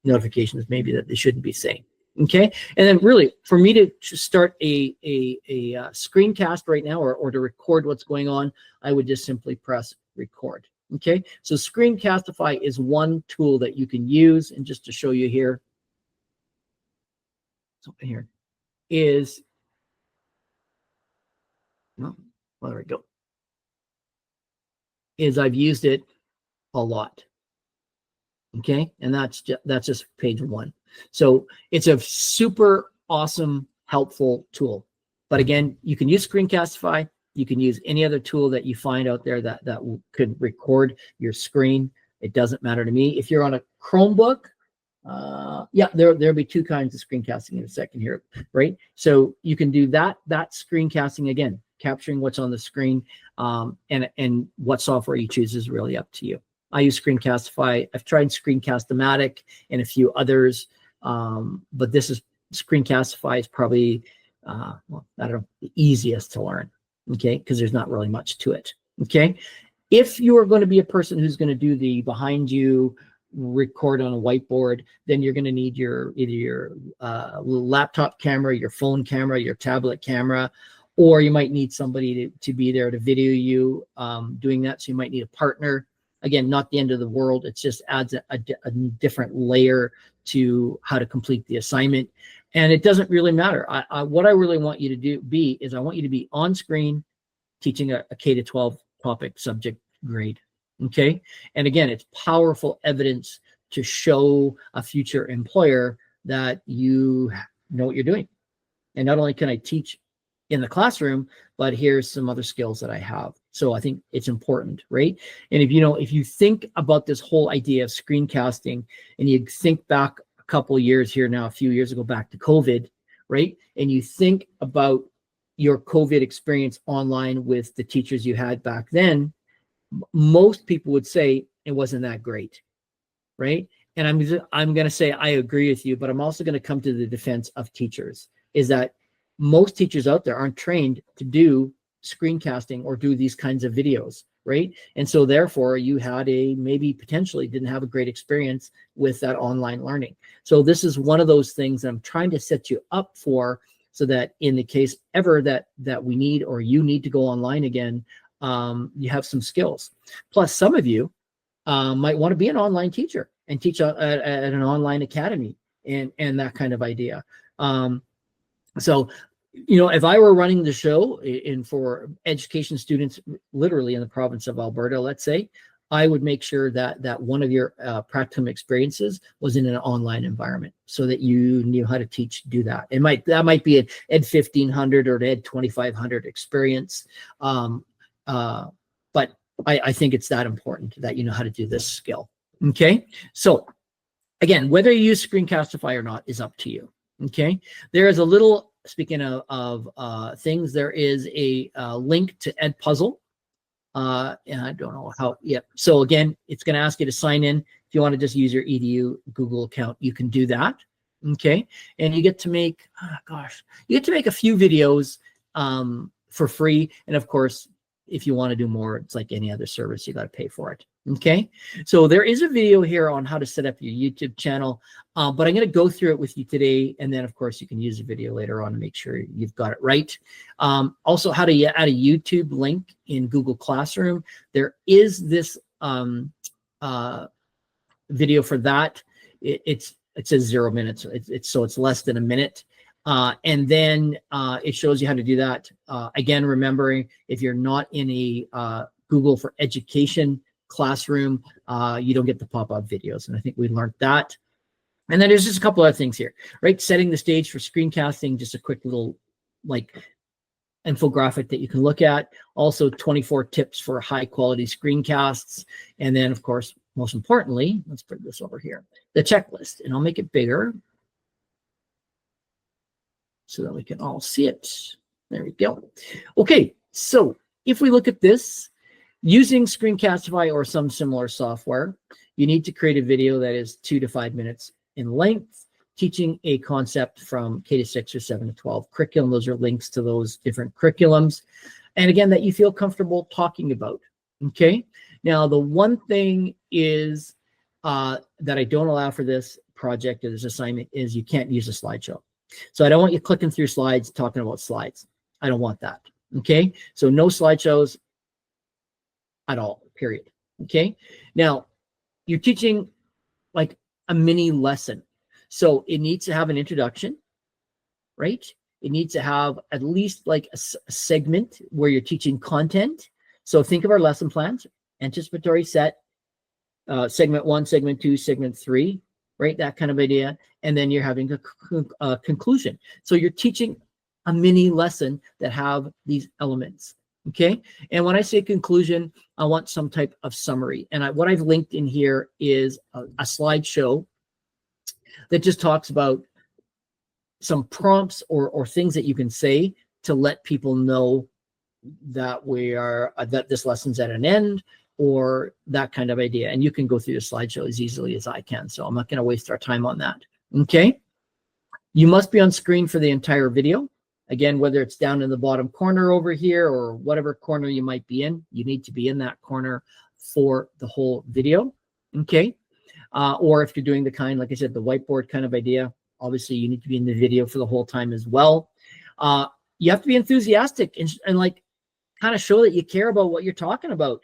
notifications maybe that they shouldn't be seeing. Okay. And then really for me to start a screencast right now, or to record what's going on, I would just simply press record. Okay. So Screencastify is one tool that you can use. And just to show you here, something here is, well, there we go, is I've used it a lot. Okay. And that's just page one. So it's a super awesome, helpful tool. But again, you can use Screencastify. You can use any other tool that you find out there that could record your screen. It doesn't matter to me. If you're on a Chromebook, yeah, there'll be two kinds of screencasting in a second here, right? So you can do that screencasting, again, capturing what's on the screen, and what software you choose is really up to you. I use Screencastify. I've tried Screencast-O-Matic and a few others, but Screencastify is probably, well, I don't know, the easiest to learn, okay? Because there's not really much to it, okay? If you are going to be a person who's going to do the behind you record on a whiteboard, then you're going to need either your laptop camera, your phone camera, your tablet camera, or you might need somebody to be there to video you doing that. So you might need a partner. Again, not the end of the world. It just adds a different layer to how to complete the assignment. And it doesn't really matter. What I really want you to I want you to be on screen teaching a K-12 topic, subject, grade. Okay. And again, it's powerful evidence to show a future employer that you know what you're doing. And not only can I teach in the classroom, but here's some other skills that I have. So I think it's important, right? And if you think about this whole idea of screencasting, and you think back a couple of years here now, a few years ago, back to COVID, right? And you think about your COVID experience online with the teachers you had back then, most people would say it wasn't that great, right? And I'm going to say I agree with you, but I'm also going to come to the defense of teachers, is that most teachers out there aren't trained to do screencasting or do these kinds of videos, right? And so therefore you had maybe potentially didn't have a great experience with that online learning. So this is one of those things that I'm trying to set you up for, so that in the case ever that we need, or you need to go online again, you have some skills. Plus, some of you might want to be an online teacher and teach at an online academy and that kind of idea. So, if I were running the show for education students, literally in the province of Alberta, let's say, I would make sure that one of your practicum experiences was in an online environment, so that you knew how to do that. That might be an Ed 1500 or an Ed 2500 experience. But I think it's that important that you know how to do this skill. Okay. So again, whether you use Screencastify or not is up to you. Okay. There is a little, speaking of things, there is a link to Edpuzzle. And I don't know how, yeah. So again, it's going to ask you to sign in. If you want to just use your EDU Google account, you can do that. Okay. And you get to make, you get to make a few videos for free. And of course, if you want to do more, it's like any other service, you got to pay for it. Okay. So there is a video here on how to set up your YouTube channel, but I'm going to go through it with you today. And then of course you can use the video later on to make sure you've got it right. Also how to add a YouTube link in Google Classroom. There is this video for that. It says 0 minutes. It's less than a minute. And then it shows you how to do that. Again, remembering if you're not in a Google for Education classroom, you don't get the pop-up videos. And I think we learned that. And then there's just a couple other things here, right? Setting the stage for screencasting, just a quick little infographic that you can look at. Also 24 tips for high quality screencasts. And then of course, most importantly, let's bring this over here, the checklist, and I'll make it bigger so that we can all see it. There we go. Okay, so if we look at this, using Screencastify or some similar software, you need to create a video that is 2 to 5 minutes in length. teaching a concept from K to 6 or 7 to 12 curriculum. Those are links to those different curriculums. And again, that you feel comfortable talking about. Okay. Now, the one thing is that I don't allow for this project or this assignment is you can't use a slideshow. So I don't want you clicking through slides, talking about slides. I don't want that. Okay. So no slideshows at all, period. Okay. Now, you're teaching like a mini lesson. So it needs to have an introduction, right? It needs to have at least like a segment where you're teaching content. So think of our lesson plans, anticipatory set, segment 1, segment 2, segment 3, right? That kind of idea. And then you're having a conclusion. So you're teaching a mini lesson that have these elements. Okay. And when I say conclusion, I want some type of summary. And what I've linked in here is a slideshow that just talks about some prompts or things that you can say to let people know that that this lesson's at an end, or that kind of idea. And you can go through the slideshow as easily as I can. So I'm not going to waste our time on that. Okay. You must be on screen for the entire video. Again, whether it's down in the bottom corner over here or whatever corner you might be in, you need to be in that corner for the whole video. Okay. Or if you're doing the kind, like I said, the whiteboard kind of idea, obviously you need to be in the video for the whole time as well. You have to be enthusiastic and like kind of show that you care about what you're talking about.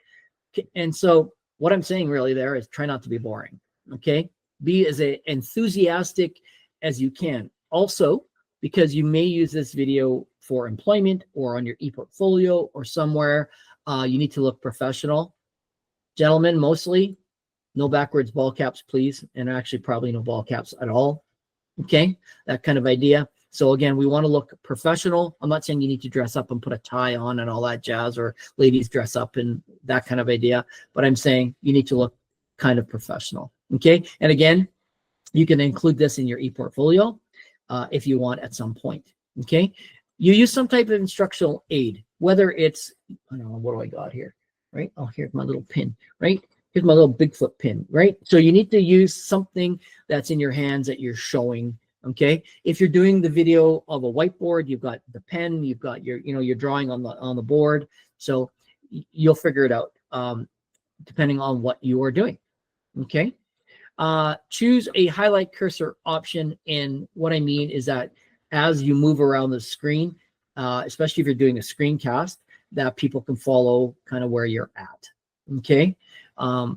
And so what I'm saying really there is try not to be boring. Okay. Be as enthusiastic as you can. Also, because you may use this video for employment or on your e-portfolio or somewhere, you need to look professional. Gentlemen, mostly, no backwards ball caps, please. And actually probably no ball caps at all. Okay, that kind of idea. So again, we want to look professional. I'm not saying you need to dress up and put a tie on and all that jazz, or ladies dress up and that kind of idea. But I'm saying you need to look kind of professional. Okay, and again, you can include this in your e-portfolio if you want at some point. Okay, you use some type of instructional aid, whether it's, I don't know, what do I got here, right? Oh, here's my little pin, right? Here's my little Bigfoot pin, right? So you need to use something that's in your hands that you're showing. Okay, if you're doing the video of a whiteboard, you've got the pen, you've got your, you're drawing on the board. So you'll figure it out depending on what you are doing. Okay. Choose a highlight cursor option. And what I mean is that as you move around the screen, especially if you're doing a screencast, that people can follow kind of where you're at. Okay.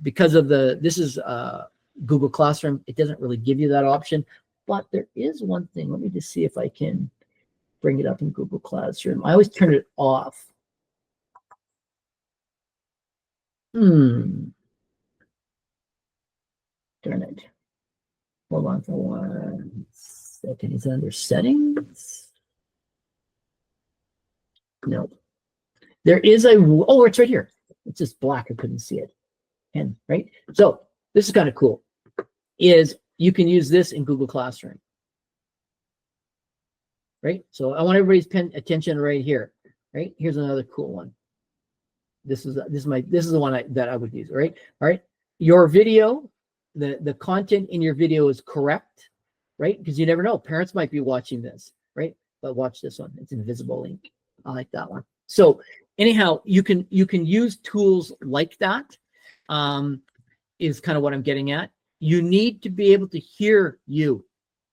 Because of this is Google Classroom, it doesn't really give you that option, but there is one thing. Let me just see if I can bring it up in Google Classroom. I always turn it off. Darn it. Hold on for 1 second. Is it under settings? No. There is oh, it's right here. It's just black. I couldn't see it. And right. So this is kind of cool. Is you can use this in Google Classroom. Right. So I want everybody's attention right here. Right. Here's another cool one. This is the one that I would use. Right. All right. Your video, the content in your video is correct. Right. Because you never know. Parents might be watching this. Right. But watch this one. It's an invisible link. I like that one. So anyhow, you can use tools like that. Is kind of what I'm getting at. You need to be able to hear you.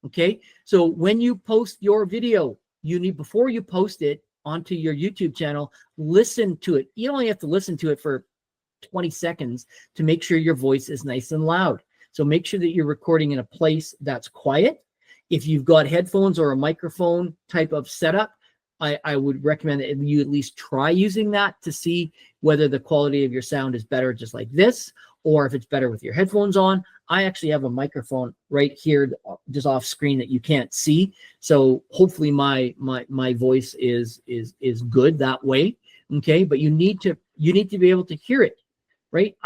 Okay. So when you post your video, before you post it onto your YouTube channel, listen to it. You only have to listen to it for 20 seconds to make sure your voice is nice and loud. So make sure that you're recording in a place that's quiet. If you've got headphones or a microphone type of setup, I would recommend that you at least try using that to see whether the quality of your sound is better just like this, or if it's better with your headphones on. I actually have a microphone right here just off screen that you can't see. So hopefully my voice is good that way. Okay. But you need to be able to hear it, right?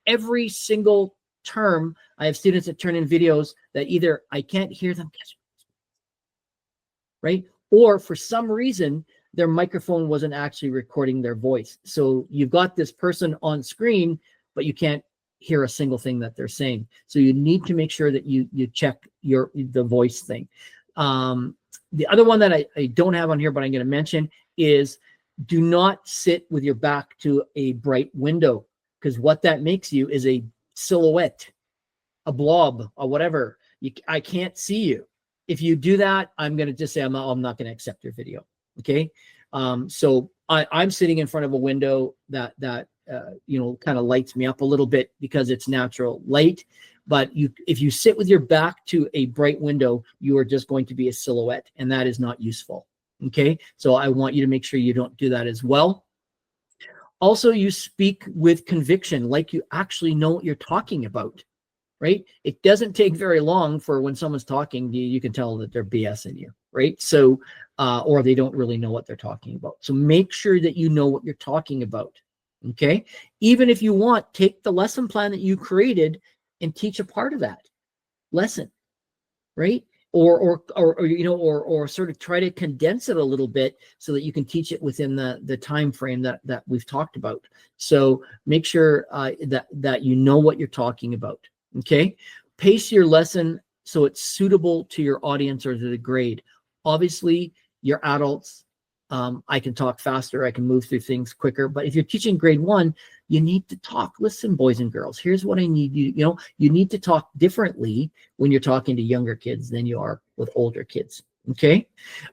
Every single term, I have students that turn in videos that either I can't hear them, right? Or for some reason, their microphone wasn't actually recording their voice. So you've got this person on screen, but you can't hear a single thing that they're saying. So you need to make sure that you check the voice thing. The other one that I don't have on here, but I'm going to mention is do not sit with your back to a bright window, because what that makes you is a silhouette, a blob, or whatever. I can't see you. If you do that, I'm going to just say I'm not going to accept your video. Okay. So I'm sitting in front of a window that kind of lights me up a little bit because it's natural light. But if you sit with your back to a bright window, you are just going to be a silhouette, and that is not useful. Okay. So I want you to make sure you don't do that as well. Also, you speak with conviction, like you actually know what you're talking about, right? It doesn't take very long for when someone's talking, you can tell that they're BSing you, right? So, or they don't really know what they're talking about. So make sure that you know what you're talking about, okay? Even if you want, take the lesson plan that you created and teach a part of that lesson, right? Or sort of try to condense it a little bit so that you can teach it within the time frame that we've talked about. So make sure that you know what you're talking about. Okay, pace your lesson so it's suitable to your audience or to the grade. Obviously, you're adults. I can talk faster. I can move through things quicker. But if you're teaching grade 1, you need to talk. Listen, boys and girls, here's what I need you. You need to talk differently when you're talking to younger kids than you are with older kids. Okay.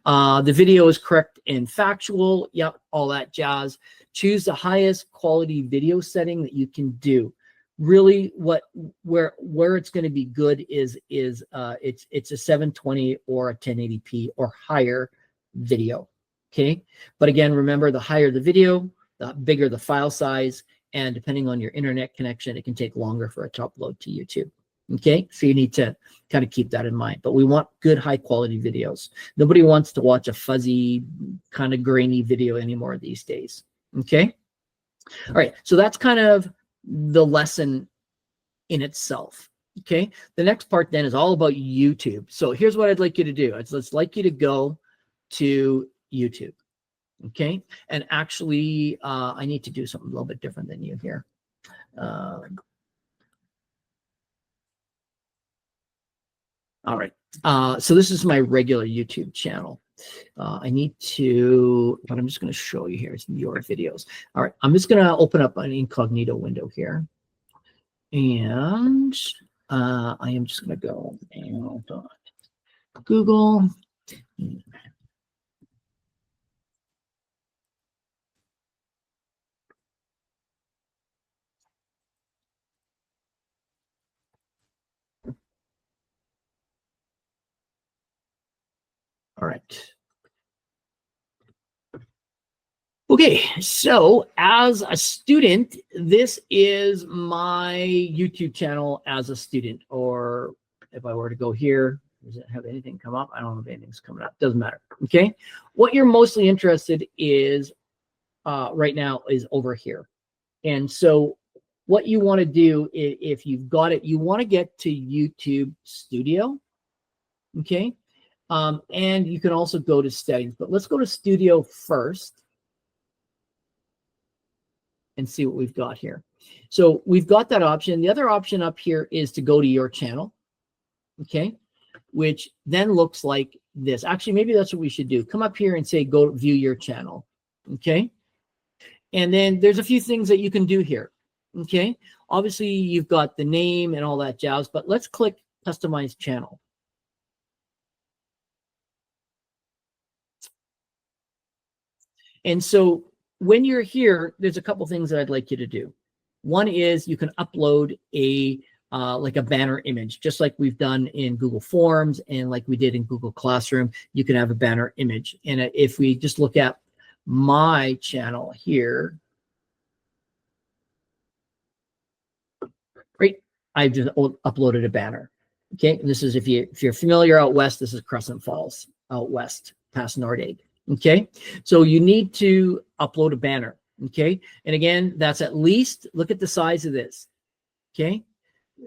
The video is correct and factual. Yep, all that jazz. Choose the highest quality video setting that you can do. Really, where it's going to be good is it's a 720 or a 1080p or higher video. Okay, but again, remember, the higher the video, the bigger the file size, and depending on your internet connection, it can take longer for it to upload to YouTube. Okay, so you need to kind of keep that in mind. But we want good, high quality videos. Nobody wants to watch a fuzzy, kind of grainy video anymore these days. Okay, all right, so that's kind of the lesson in itself. Okay, the next part then is all about YouTube. So here's what I'd like you to do. I'd like you to go to YouTube. Okay, and actually I need to do something a little bit different than you here. All right, so this is my regular YouTube channel. I need to, but I'm just going to show you here your videos. All right, I'm just going to open up an incognito window here, and I am just going to go and Google. All right. Okay, so as a student, this is my YouTube channel as a student. Or if I were to go here, does it have anything come up? I don't know if anything's coming up. Doesn't matter. Okay, what you're mostly interested is right now is over here. And so what you want to do, if you've got it, you want to get to YouTube Studio. Okay, and you can also go to settings, but let's go to Studio first and see what we've got here. So we've got that option. The other option up here is to go to your channel, okay, which then looks like this. Actually, maybe that's what we should do. Come up here and say, go view your channel, okay? And then there's a few things that you can do here, okay? Obviously, you've got the name and all that jazz, but let's click Customize Channel. And so when you're here, there's a couple things that I'd like you to do. One is you can upload a like a banner image, just like we've done in Google Forms and like we did in Google Classroom. You can have a banner image. And if we just look at my channel here, right, I've just uploaded a banner. Okay, and this is if you're familiar out west, this is Crescent Falls out west past Nordegg. Okay, so you need to upload a banner. Okay, and again, that's at least, look at the size of this. Okay,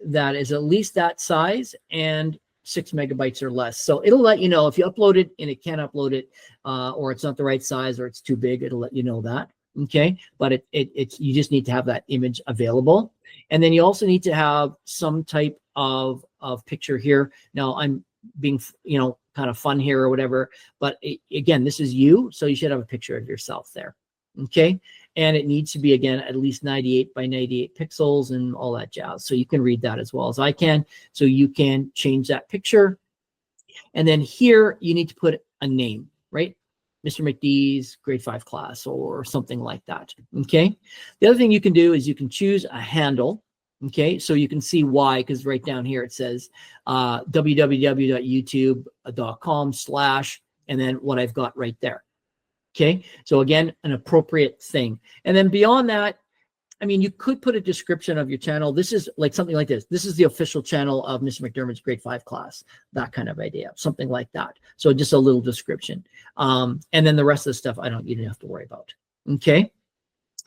that is at least that size and 6 megabytes or less. So it'll let you know if you upload it and it can't upload it, or it's not the right size or it's too big. It'll let you know that. Okay, but it's you just need to have that image available, and then you also need to have some type of picture here. Now I'm being kind of fun here or whatever, but again, this is you, so you should have a picture of yourself there. Okay, and it needs to be, again, at least 98 by 98 pixels and all that jazz. So you can read that as well as I can. So you can change that picture. And then here you need to put a name, right? Mr. McDee's grade 5 class or something like that. Okay. The other thing you can do is you can choose a handle. Okay. So you can see why, because right down here it says www.youtube.com/ and then what I've got right there. Okay. So again, an appropriate thing. And then beyond that, I mean, you could put a description of your channel. This is like something like this. This is the official channel of Mr. McDermott's grade 5 class, that kind of idea, something like that. So just a little description. And then the rest of the stuff, you don't have to worry about. Okay.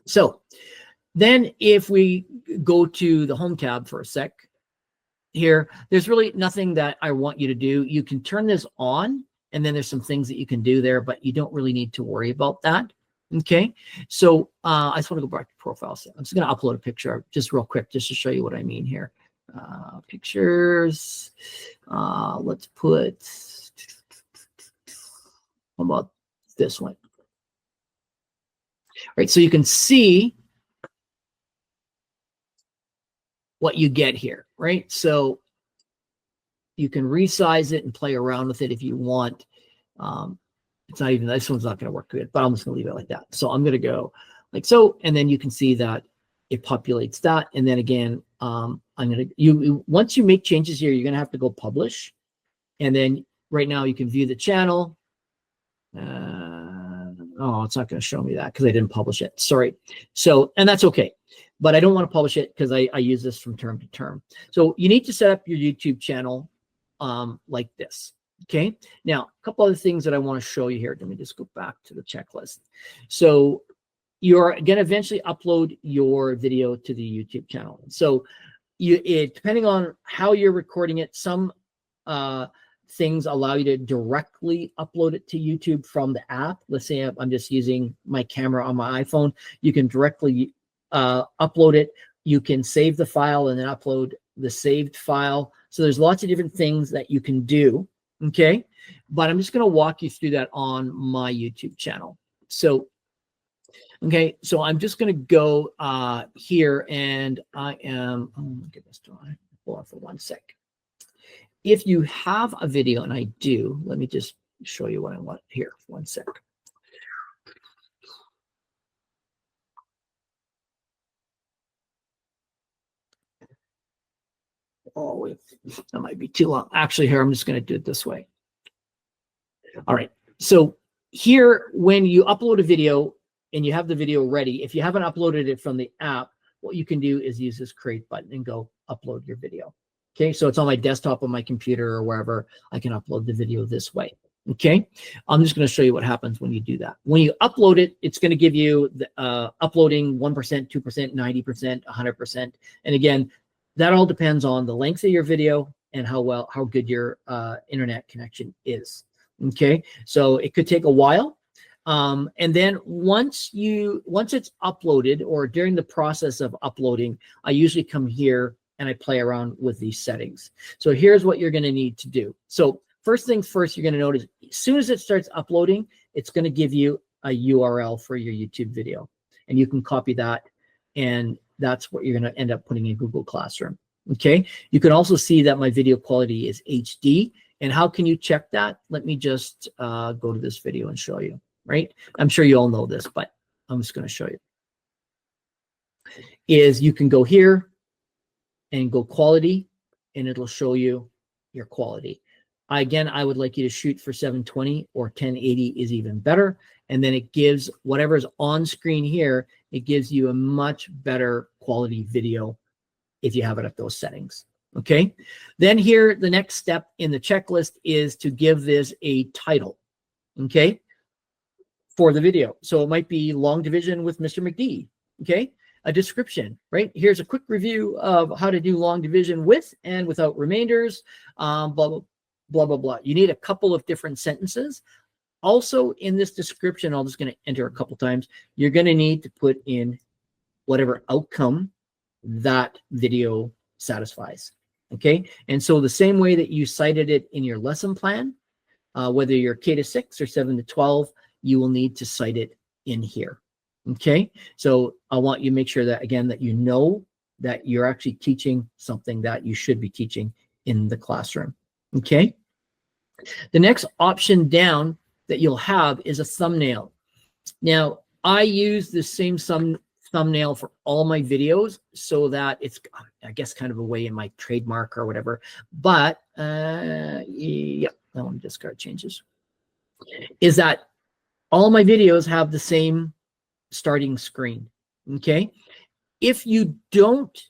So then if we go to the home tab for a sec here, there's really nothing that I want you to do. You can turn this on, and then there's some things that you can do there, but you don't really need to worry about that. Okay, so I just want to go back to profile. So I'm just going to upload a picture just real quick, just to show you what I mean here. Pictures. Let's put, how about this one? All right, so you can see what you get here, right? So you can resize it and play around with it if you want. It's not even, this one's not going to work good, but I'm just going to leave it like that. So I'm going to go like so, and then you can see that it populates that. And then again, I'm going to, once you make changes here, you're going to have to go publish. And then right now you can view the channel. Oh, it's not going to show me that because I didn't publish it. Sorry. So, and that's okay. But I don't want to publish it because I use this from term to term. So you need to set up your YouTube channel like this. Okay. Now, a couple other things that I want to show you here. Let me just go back to the checklist. So you're going to eventually upload your video to the YouTube channel. So depending on how you're recording it, some things allow you to directly upload it to YouTube from the app. Let's say I'm just using my camera on my iPhone. You can directly upload it. You can save the file and then upload the saved file. So there's lots of different things that you can do. Okay, but I'm just going to walk you through that on my YouTube channel. So, okay, so I'm just going to go here, and I am, oh my goodness, hold on for 1 sec. If you have a video, and I do, let me just show you what I want here for 1 sec. Oh, wait, that might be too long. Actually, here, I'm just going to do it this way. All right. So here, when you upload a video and you have the video ready, if you haven't uploaded it from the app, what you can do is use this create button and go upload your video. Okay. So it's on my desktop, on my computer, or wherever. I can upload the video this way. Okay. I'm just going to show you what happens when you do that. When you upload it, it's going to give you the, uploading 1%, 2%, 90%, 100%. And again, that all depends on the length of your video and how good your internet connection is. Okay, so it could take a while. And then once it's uploaded, or during the process of uploading, I usually come here and I play around with these settings. So here's what you're going to need to do. So first things first, you're going to notice as soon as it starts uploading, it's going to give you a URL for your YouTube video. And you can copy that, and that's what you're going to end up putting in Google Classroom. Okay, you can also see that my video quality is HD. And how can you check that? Let me just go to this video and show you, right? I'm sure you all know this, but I'm just going to show you. Is you can go here and go quality, and it'll show you your quality. Again, I would like you to shoot for 720 or 1080 is even better. And then it gives whatever's on screen here, it gives you a much better quality video if you have it at those settings. Okay, then here, the next step in the checklist is to give this a title, okay, for the video. So it might be long division with Mr. McD, okay, a description, right? Here's a quick review of how to do long division with and without remainders, blah, blah, blah, blah, blah. You need a couple of different sentences. Also in this description, I'm just going to enter a couple times, you're going to need to put in whatever outcome that video satisfies. Okay. And so the same way that you cited it in your lesson plan, whether you're K to 6 or 7 to 12, you will need to cite it in here. Okay. So I want you to make sure that, again, that you know that you're actually teaching something that you should be teaching in the classroom. Okay. The next option down that you'll have is a thumbnail. Now, I use the same thumbnail for all my videos so that it's, I guess, kind of a way in my trademark or whatever. But yeah, I want to discard changes. Is that all my videos have the same starting screen. Okay. If you don't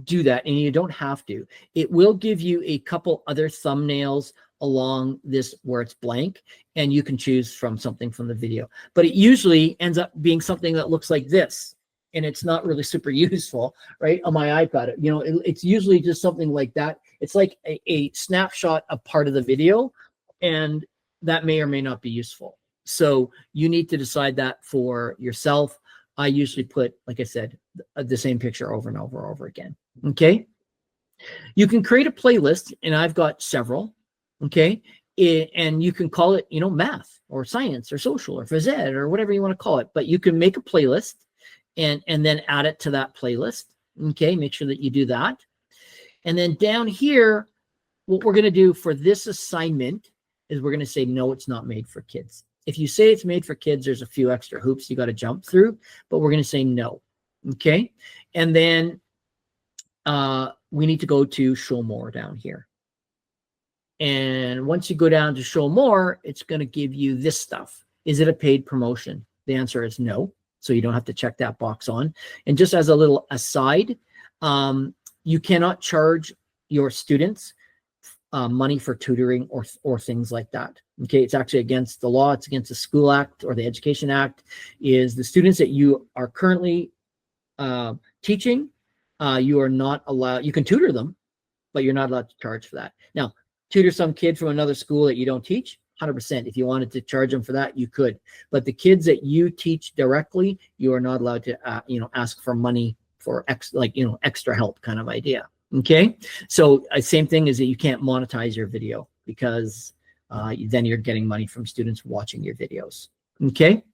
do that, and you don't have to, it will give you a couple other thumbnails along this where it's blank, and you can choose from something from the video. But it usually ends up being something that looks like this, and it's not really super useful, right? On my iPad, you know, it's usually just something like that. It's like a snapshot of part of the video, and that may or may not be useful. So you need to decide that for yourself. I usually put, like I said, the same picture over and over again. Okay. You can create a playlist, and I've got several. Okay. And you can call it, you know, math or science or social or phys ed or whatever you want to call it. But you can make a playlist and then add it to that playlist. Okay. Make sure that you do that. And then down here, what we're going to do for this assignment is we're going to say, no, it's not made for kids. If you say it's made for kids, there's a few extra hoops you got to jump through, but we're going to say no. Okay. And then we need to go to show more down here. And once you go down to show more, it's going to give you this stuff. Is it a paid promotion? The answer is no. So you don't have to check that box on. And just as a little aside, you cannot charge your students money for tutoring or things like that. Okay, it's actually against the law. It's against the School Act or the Education Act. Is the students that you are currently teaching, you are not allowed. You can tutor them, but you're not allowed to charge for that. Now, tutor some kid from another school that you don't teach, 100%. If you wanted to charge them for that, you could. But the kids that you teach directly, you are not allowed to, ask for money for extra help kind of idea. Okay, so same thing is that you can't monetize your video because then you're getting money from students watching your videos. Okay,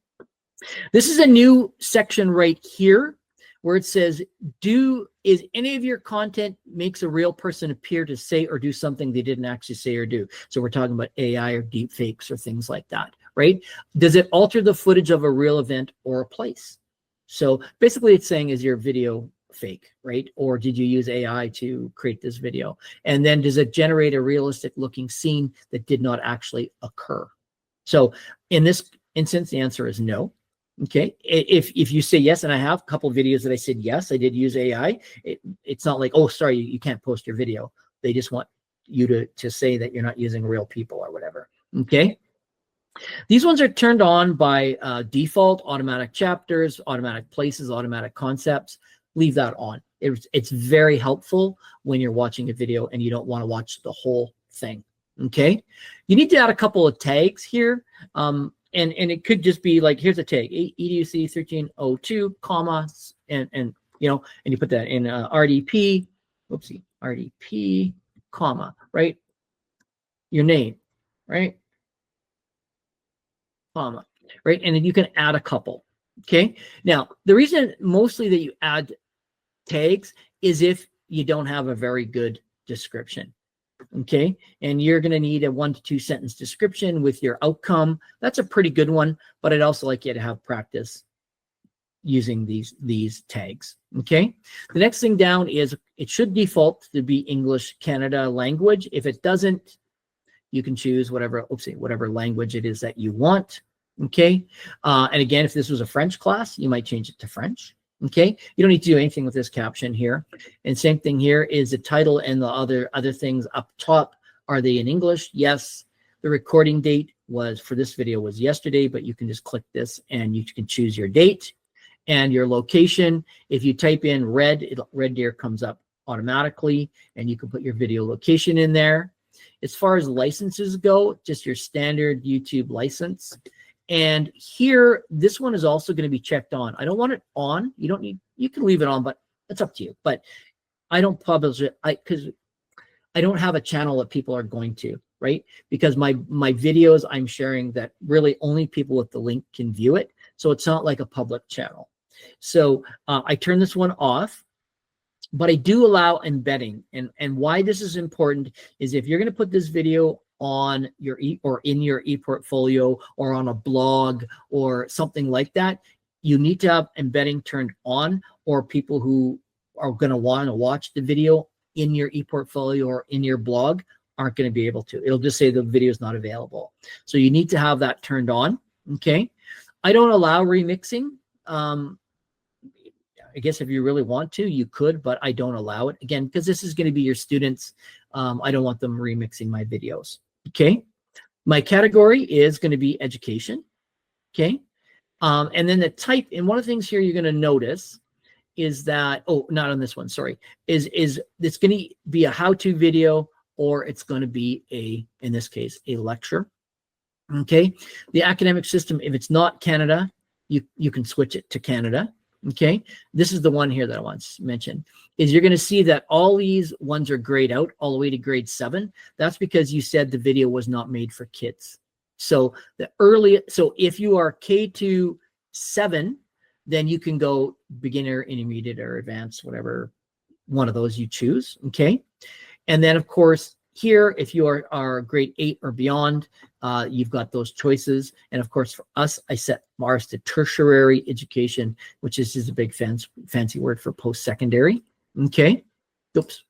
this is a new section right here where it says, is any of your content makes a real person appear to say or do something they didn't actually say or do? So we're talking about AI or deep fakes or things like that, right? Does it alter the footage of a real event or a place? So basically it's saying, is your video fake, right? Or did you use AI to create this video? And then does it generate a realistic looking scene that did not actually occur? So in this instance, the answer is no. Okay. If you say yes, and I have a couple of videos that I said, yes, I did use AI. It's not like, oh, sorry, you can't post your video. They just want you to say that you're not using real people or whatever. Okay. These ones are turned on by default: automatic chapters, automatic places, automatic concepts. Leave that on. It's very helpful when you're watching a video and you don't want to watch the whole thing. Okay. You need to add a couple of tags here. And it could just be like, here's a tag, EDUC 1302, comma, and you put that in RDP, oopsie, RDP, comma, right? Your name, right? Comma, right? And then you can add a couple. Okay. Now, the reason mostly that you add tags is if you don't have a very good description. Okay. And you're going to need a 1 to 2 sentence description with your outcome. That's a pretty good one, but I'd also like you to have practice using these tags. Okay. The next thing down is it should default to be English Canada language. If it doesn't, you can choose whatever language it is that you want. Okay. And again, if this was a French class, you might change it to French. Okay. You don't need to do anything with this caption here. And same thing here is the title and the other things up top. Are they in English? Yes. The recording date for this video was yesterday, but you can just click this and you can choose your date and your location. If you type in Red Deer comes up automatically, and you can put your video location in there. As far as licenses go, just your standard YouTube license. And here, this one is also going to be checked on. I don't want it on. You don't need, you can leave it on, but it's up to you. But I don't publish it because I don't have a channel that people are going to, right? Because my videos I'm sharing that really only people with the link can view it. So it's not like a public channel. So I turn this one off, but I do allow embedding. And why this is important is if you're going to put this video on your or in your ePortfolio or on a blog or something like that, you need to have embedding turned on, or people who are going to want to watch the video in your ePortfolio or in your blog aren't going to be able to. It'll just say the video is not available. So you need to have that turned on. Okay. I don't allow remixing. I guess if you really want to, you could, but I don't allow it, again, because this is going to be your students. I don't want them remixing my videos. Okay. My category is going to be education. Okay. And then the type, and one of the things here you're going to notice is that, oh, not on this one, sorry, is it's going to be a how-to video, or it's going to be in this case, a lecture. Okay. The academic system, if it's not Canada, you can switch it to Canada. Okay. This is the one here that I want to mention, is you're going to see that all these ones are grayed out all the way to grade 7. That's because you said the video was not made for kids. So so if you are K to 7, then you can go beginner, intermediate, or advanced, whatever one of those you choose. Okay. And then of course, here, if you are grade 8 or beyond, you've got those choices. And of course, for us, I set ours to tertiary education, which is just a big fancy word for post-secondary. Okay. Oops.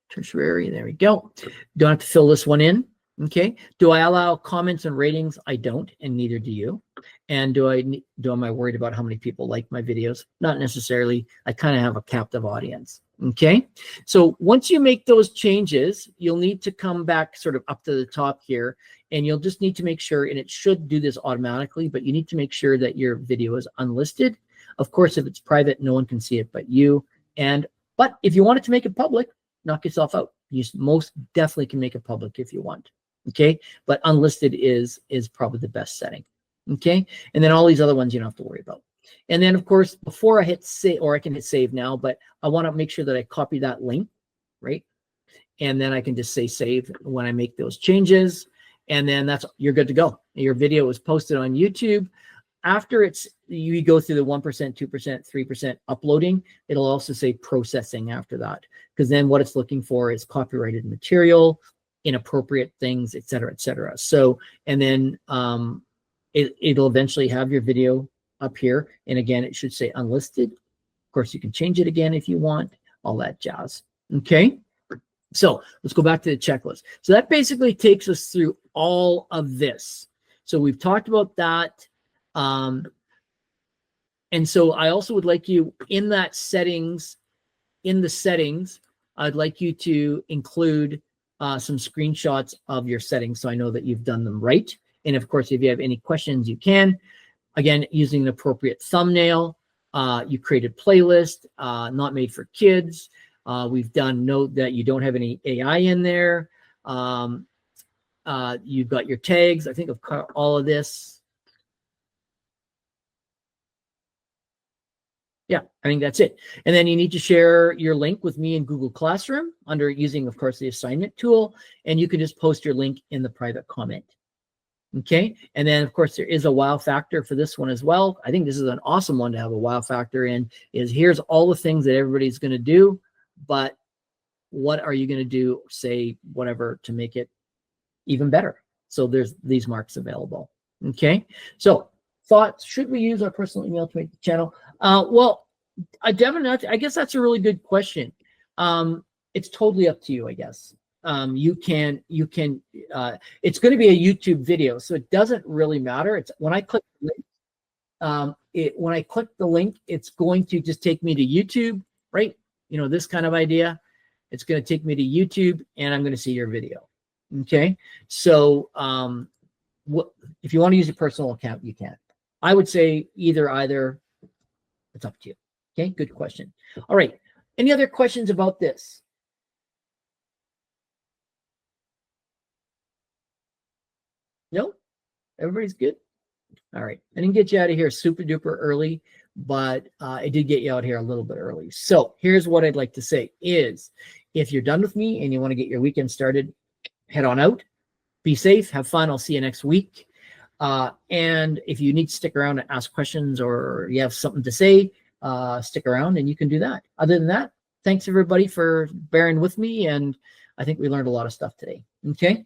Tertiary, there we go. Don't have to fill this one in. Okay. Do I allow comments and ratings? I don't, and neither do you. And am I worried about how many people like my videos? Not necessarily. I kind of have a captive audience. Okay. So once you make those changes, you'll need to come back sort of up to the top here, and you'll just need to make sure, and it should do this automatically, but you need to make sure that your video is unlisted. Of course, if it's private, no one can see it but you. But if you wanted to make it public, knock yourself out. You most definitely can make it public if you want. Okay. But unlisted is probably the best setting. Okay. And then all these other ones you don't have to worry about. And then of course, before I hit save, or I can hit save now, but I want to make sure that I copy that link, right? And then I can just say save when I make those changes. And then you're good to go. Your video is posted on YouTube. After you go through the 1%, 2%, 3% uploading, it'll also say processing after that. Because then what it's looking for is copyrighted material, inappropriate things, et cetera, et cetera. So, and then it'll eventually have your video up here. And again, it should say unlisted. Of course, you can change it again if you want, all that jazz. Okay. So let's go back to the checklist. So that basically takes us through all of this. So we've talked about that. And so I also would like you in the settings, I'd like you to include some screenshots of your settings so I know that you've done them right. And of course, if you have any questions, you can. Again, using an appropriate thumbnail. You created playlist, not made for kids. We've done note that you don't have any AI in there. You've got your tags. I think of all of this. Yeah, I think that's it. And then you need to share your link with me in Google Classroom under using, of course, the assignment tool. And you can just post your link in the private comment. Okay. And then, of course, there is a wow factor for this one as well. I think this is an awesome one to have a wow factor in, is here's all the things that everybody's going to do, but what are you going to do, say, whatever, to make it even better? So there's these marks available. Okay. So thoughts, should we use our personal email to make the channel? Well, I guess that's a really good question. It's totally up to you, I guess. You can, it's going to be a YouTube video, so it doesn't really matter. It's when I click the link, it's going to just take me to YouTube, right? You know, this kind of idea. It's going to take me to YouTube, and I'm going to see your video. Okay. So, if you want to use your personal account, you can. I would say either. It's up to you. Okay. Good question. All right. Any other questions about this? No? Everybody's good? All right. I didn't get you out of here super duper early, but I did get you out here a little bit early. So here's what I'd like to say is, if you're done with me and you want to get your weekend started, head on out. Be safe. Have fun. I'll see you next week. And if you need to stick around and ask questions or you have something to say, stick around and you can do that. Other than that, thanks everybody for bearing with me. And I think we learned a lot of stuff today. Okay.